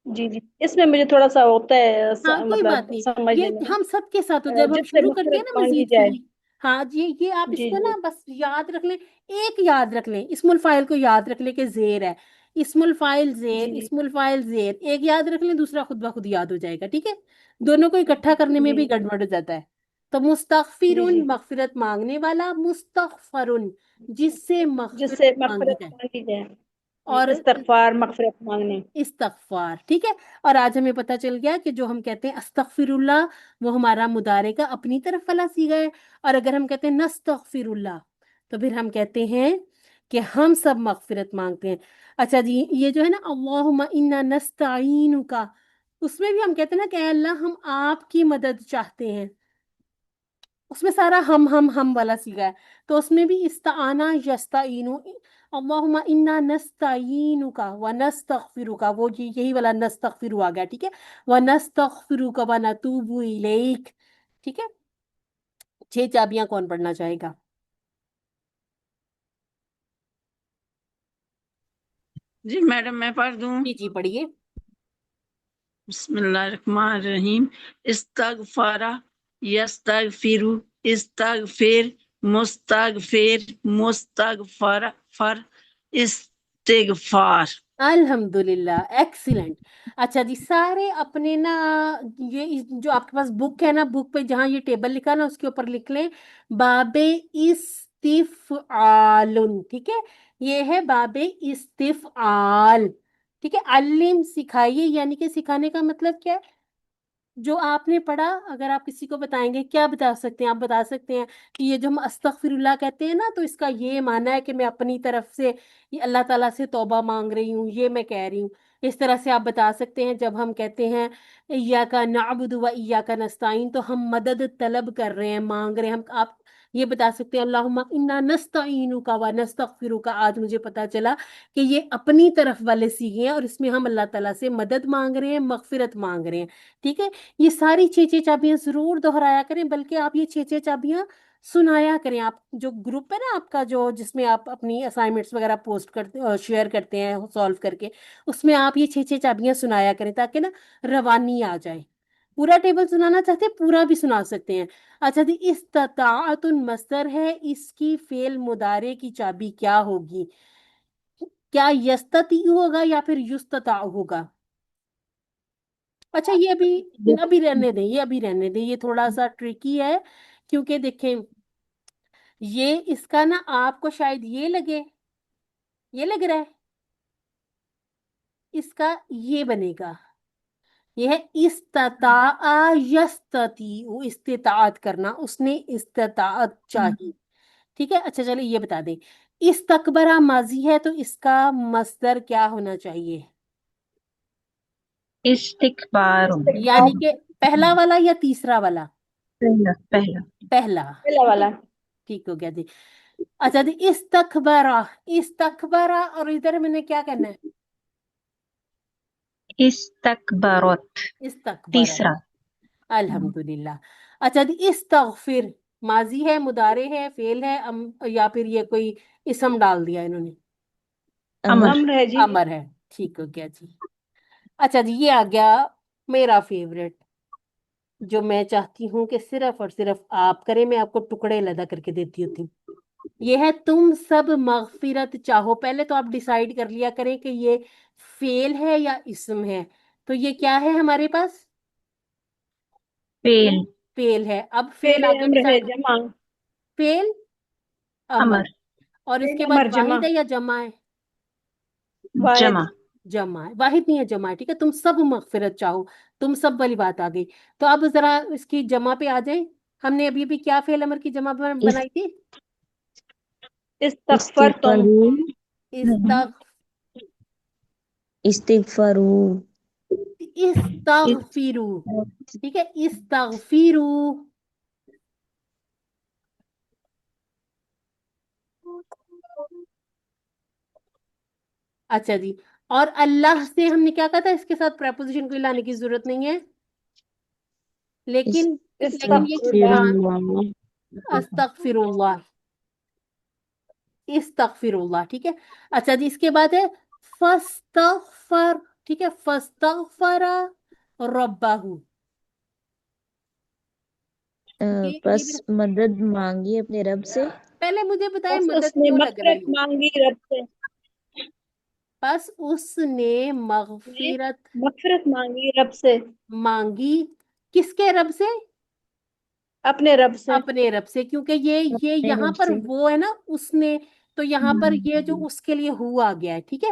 جی جی، اس میں مجھے تھوڑا سا ہوتا ہے ہاں کوئی بات مطلب نہیں. سمجھنے یہ میں، ہم سب کے ساتھ جب ہم جس سے شروع کرتے ہیں مغفرت نا مانگی مزید جائے. فی، ہاں جی یہ آپ اس جی کو جی نا بس یاد رکھ لیں. ایک یاد رکھ لیں، اسم الفاعل کو یاد رکھ لیں کہ زیر ہے، اسم الفاعل زیر، جی جی اسم الفاعل زیر، ایک یاد رکھ لیں، دوسرا خود بخود یاد ہو جائے گا. ٹھیک ہے، دونوں کو اکٹھا کرنے میں جی بھی گڑبڑ ہو جاتا ہے. تو جی جی، مستغفرن مغفرت مانگنے والا، مستغفرن جس سے جس مغفرت سے مانگی مغفرت جائے. مانگی جائے. اور استغفار مغفرت مانگنے. استغفار. ٹھیک ہے. اور آج ہمیں پتہ چل گیا کہ جو ہم کہتے ہیں استغفر اللہ وہ ہمارا مضارع کا اپنی طرف والا صیغہ ہے، اور اگر ہم کہتے ہیں نستغفر اللہ تو پھر ہم کہتے ہیں کہ ہم سب مغفرت مانگتے ہیں. اچھا جی، یہ جو ہے نا اللہم انا نستعینک، اس میں بھی ہم کہتے ہیں نا کہ اے اللہ ہم آپ کی مدد چاہتے ہیں، اس میں سارا ہم والا صیغہ ہے. تو اس میں بھی استعانہ یستعینو، اللہم انا نستعینک ونستغفرک، وہ یہی والا نستغفر آ گیا. ٹھیک ہے. ونستغفرک ونتوب الیک. ٹھیک ہے. 6 چابیاں کون پڑھنا چاہے گا؟ جی میڈم میں پڑھ دوں. جی جی پڑھیے. بسم اللہ الرحمن الرحیم. استغفارا یستغفر، استغفر، مستغفر، مستغفر، فر، استغفار. الحمدللہ، ایکسیلنٹ. اچھا جی، سارے اپنے نا یہ جو آپ کے پاس بک ہے نا، بک پہ جہاں یہ ٹیبل لکھا نا اس کے اوپر لکھ لیں باب استفعال. ٹھیک ہے. یہ ہے باب استفعال. ٹھیک ہے. علم سکھائیے، یعنی کہ سکھانے کا مطلب کیا ہے؟ جو آپ نے پڑھا اگر آپ کسی کو بتائیں گے کیا بتا سکتے ہیں؟ آپ بتا سکتے ہیں کہ یہ جو ہم استغفر اللہ کہتے ہیں نا تو اس کا یہ معنی ہے کہ میں اپنی طرف سے یہ اللہ تعالیٰ سے توبہ مانگ رہی ہوں، یہ میں کہہ رہی ہوں. اس طرح سے آپ بتا سکتے ہیں جب ہم کہتے ہیں ایاک نعبد و ایاک نستعین تو ہم مدد طلب کر رہے ہیں، مانگ رہے ہیں. آپ یہ بتا سکتے ہیں اللہم انا نستعینک و نستغفرک. آج مجھے پتا چلا کہ یہ اپنی طرف والے صیغے ہیں اور اس میں ہم اللہ تعالیٰ سے مدد مانگ رہے ہیں، مغفرت مانگ رہے ہیں. ٹھیک ہے. یہ ساری 6 چابیاں ضرور دہرایا کریں، بلکہ آپ یہ 6 چابیاں سنایا کریں. آپ جو گروپ ہے نا آپ کا، جو جس میں آپ اپنی اسائنمنٹس وغیرہ پوسٹ کرتے شیئر کرتے ہیں سالو کر کے، اس میں آپ یہ 6 چابیاں سنایا کریں تاکہ نا روانی آ جائے. پورا ٹیبل سنانا چاہتے ہیں پورا بھی سنا سکتے ہیں. اچھا جی، استطاعت مصدر ہے، اس کی فعل مضارع کی چابی کیا ہوگی؟ کیا یستطیع ہوگا یا پھر یستطاع ہوگا؟ اچھا یہ ابھی رہنے دیں، یہ ابھی رہنے دیں، یہ تھوڑا سا ٹرکی ہے کیونکہ دیکھیں یہ اس کا نا آپ کو شاید یہ لگ رہا ہے، اس کا یہ بنے گا، یہ ہے استطاع یستطیع، استطاعت کرنا، اس نے استطاعت چاہی. ٹھیک ہے. اچھا چلے یہ بتا دیں استکبرہ ماضی ہے تو اس کا مصدر کیا ہونا چاہیے؟ استکبار. یعنی کہ پہلا والا یا تیسرا والا؟ پہلا پہلا. پہلا. پہلا والا. ٹھیک ہو گیا جی. اچھا جی، استکبرہ، استکبرہ، اور ادھر میں نے کیا کرنا ہے؟ استکبرت. استکبرہ. تیسرا. الحمدللہ. اچھا جی، استغفر ماضی ہے، مضارع ہے، فعل ہے، یا پھر یہ کوئی اسم ڈال دیا انہوں نے؟ امر. امر ہے جی. امر ہے. ٹھیک ہو گیا جی. اچھا جی، یہ آ گیا میرا فیوریٹ جو میں چاہتی ہوں کہ صرف اور صرف آپ کریں. میں آپ کو ٹکڑے لدا کر کے دیتی ہوتی ہوں. یہ ہے تم سب مغفرت چاہو. پہلے تو آپ ڈیسائیڈ کر لیا کریں کہ یہ فعل ہے یا اسم ہے. تو یہ کیا ہے ہمارے پاس؟ فعل. فعل ہے. اب فعل فعل آگے امر ہے ڈیسائیڈ. جمع. فعل امر. امر. اور اس کے فعل بعد امر جمع. واحد ہے یا جمع ہے؟ واحد. جمع. جمع ہے، واحد نہیں ہے، جمع ہے. ٹھیک ہے. تم سب مغفرت چاہو، تم سب والی بات آ گئی. تو اب ذرا اس کی جمع پہ آ جائیں. ہم نے ابھی کیا فعل امر کی جمع بنائی تھی؟ استغفرتم. استغ استغفرو. استغفرو. ٹھیک ہے. استغفرو. اچھا جی، اور اللہ سے ہم نے کیا کہا تھا؟ اس کے ساتھ پریپوزیشن کو لانے کی ضرورت نہیں ہے، لیکن استغفر یہ ہاں اللہ. استغفر اللہ. استغفر اللہ. ٹھیک ہے. اچھا جی، اس کے بعد ہے فاستغفر. ٹھیک ہے. فاستغفر ربہ. بس مدد مانگی اپنے رب سے. پہلے مجھے بتائیں بس اس مدد نے کیوں لگ مغفرت رہی ہے؟ مانگی رب سے. بس اس نے مغفرت مغفرت مانگی رب سے. مانگی. کس کے رب سے؟ اپنے رب سے. اپنے رب سے. کیونکہ یہ اپنے یہاں رب پر سے. وہ ہے نا اس نے، تو یہاں پر یہ جو اس کے لیے ہوا گیا ہے. ٹھیک ہے.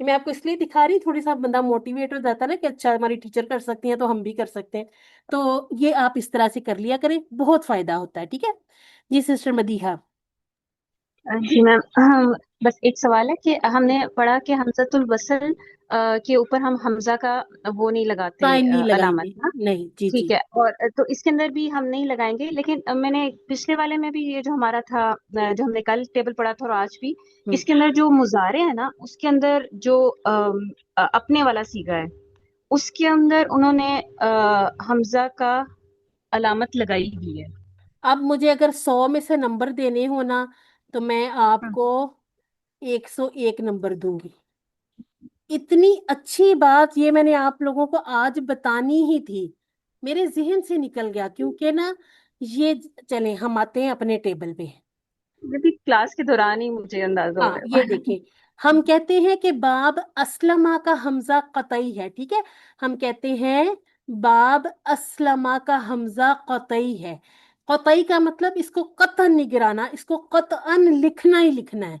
یہ میں آپ کو اس لیے دکھا رہی، تھوڑی سا بندہ موٹیویٹ ہو جاتا ہے نا کہ اچھا ہماری ٹیچر کر سکتی ہیں تو ہم بھی کر سکتے ہیں. تو یہ آپ اس طرح سے کر لیا کریں، بہت فائدہ ہوتا ہے. ٹھیک ہے جی سسٹر مدیحہ. جی میم، بس ایک سوال ہے کہ ہم نے پڑھا کہ حمزۃ الوصل کے اوپر ہم حمزہ کا وہ نہیں لگاتے سائن نہیں لگائیں گے، علامت نا. نہیں. جی ٹھیک جی. ہے، اور تو اس کے اندر بھی ہم نہیں لگائیں گے، لیکن میں نے پچھلے والے میں بھی یہ جو ہمارا تھا، جو ہم نے کل ٹیبل پڑھا تھا اور آج بھی، ہوں. اس کے اندر جو مضارع ہے نا، اس کے اندر جو اپنے والا سیگا ہے، اس کے اندر انہوں نے حمزہ کا علامت لگائی ہوئی ہے. اب مجھے اگر 100 میں سے نمبر دینے ہو نا تو میں آپ ہم، کو 101 نمبر دوں گی. اتنی اچھی بات یہ میں نے آپ لوگوں کو آج بتانی ہی تھی، میرے ذہن سے نکل گیا. کیونکہ نا یہ چلیں ہم آتے ہیں اپنے ٹیبل پہ. یہ بھی کلاس کے دوران ہی مجھے اندازہ ہو ہاں گیا. یہ دیکھیں، ہم کہتے ہیں کہ باب اسلمہ کا حمزہ قطعی ہے. ٹھیک ہے، ہم کہتے ہیں باب اسلمہ کا حمزہ قطعی ہے. قطعی کا مطلب اس کو قطعاً نہیں گرانا، اس کو قطعاً لکھنا ہی لکھنا ہے.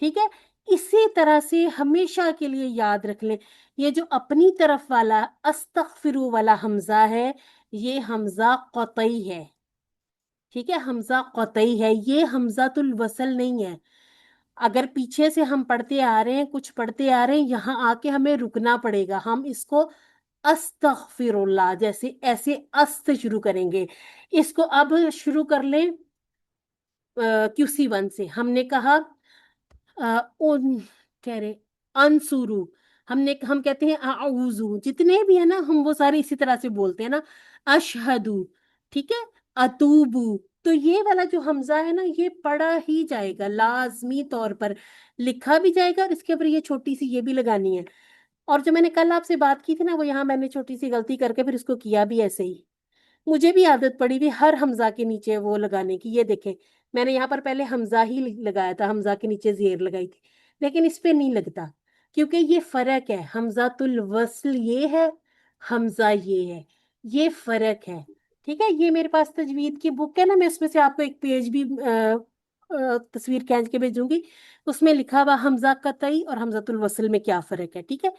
ٹھیک ہے، اسی طرح سے ہمیشہ کے لیے یاد رکھ لیں، یہ جو اپنی طرف والا استغفرو والا حمزہ ہے، یہ حمزہ قطعی ہے. ٹھیک ہے، حمزہ قطعی ہے، یہ حمزہ الوصل نہیں ہے. اگر پیچھے سے ہم پڑھتے آ رہے ہیں، کچھ پڑھتے آ رہے ہیں، یہاں آ کے ہمیں رکنا پڑے گا. ہم اس کو استغفر اللہ جیسے ایسے است شروع کریں گے. اس کو اب شروع کر لیں QC1 سے. ہم نے کہا ان کہہ رہے انسورو، ہم کہتے ہیں اعوذو، جتنے بھی ہیں نا ہم وہ سارے اسی طرح سے بولتے ہیں نا. اشہدو، ٹھیک ہے، اتوبو. تو یہ والا جو حمزہ ہے نا یہ پڑھا ہی جائے گا لازمی طور پر، لکھا بھی جائے گا، اور اس کے اوپر یہ چھوٹی سی یہ بھی لگانی ہے. اور جو میں نے کل آپ سے بات کی تھی نا وہ یہاں میں نے چھوٹی سی غلطی کر کے پھر اس کو کیا بھی ایسے ہی. مجھے بھی عادت پڑی ہوئی ہر حمزہ کے نیچے وہ لگانے کی. یہ دیکھیں میں نے یہاں پر پہلے حمزہ ہی لگایا تھا، حمزہ کے نیچے زیر لگائی تھی، لیکن اس پہ نہیں لگتا کیونکہ یہ فرق ہے. حمزۃ الوصل یہ ہے، حمزہ یہ ہے، یہ فرق ہے. ٹھیک ہے، یہ میرے پاس تجوید کی بک ہے نا، میں اس میں سے آپ کو ایک پیج بھی تصویر کھینچ کے بھیجوں گی. اس میں لکھا ہوا حمزہ قطعی اور حمزۃ الوصل میں کیا فرق ہے. ٹھیک ہے،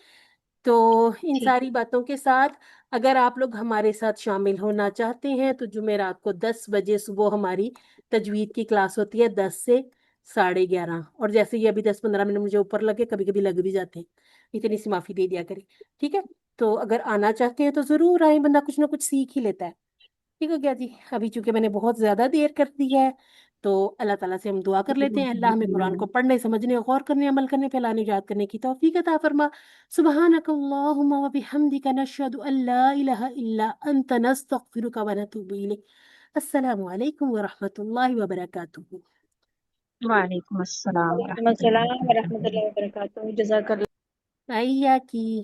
تو ان ٹھیک. ساری باتوں کے ساتھ اگر آپ لوگ ہمارے ساتھ شامل ہونا چاہتے ہیں تو جمعرات کو 10 بجے صبح ہماری تجوید کی کلاس ہوتی ہے، 10 سے 11:30. اور جیسے یہ ابھی 10-15 منٹ مجھے اوپر لگے، کبھی کبھی لگ بھی جاتے ہیں، اتنی سی معافی دے دیا کریں. ٹھیک ہے، تو اگر آنا چاہتے ہیں تو ضرور آئیں، بندہ کچھ نہ کچھ سیکھ ہی لیتا ہے. ٹھیک ہو گیا جی. ابھی چونکہ میں نے بہت زیادہ دیر کر دی ہے تو اللہ تعالیٰ سے ہم دعا کر لیتے ہیں، اللہ ہمیں قرآن کو پڑھنے، سمجھنے، غور کرنے، عمل کرنے، پھیلانے، یاد کرنے کی توفیق عطا فرما. سبحانک اللہم و بحمدک، نشہد ان لا الہ الا انت، نستغفرک و نتوب الیک. السلام علیکم ورحمۃ اللہ وبرکاتہ. وعلیکم السلام وعلیکم ورحمۃ اللہ السلام ورحمۃ وبرکاتہ. اللہ وبرکاتہ. جزاک اللہ. کی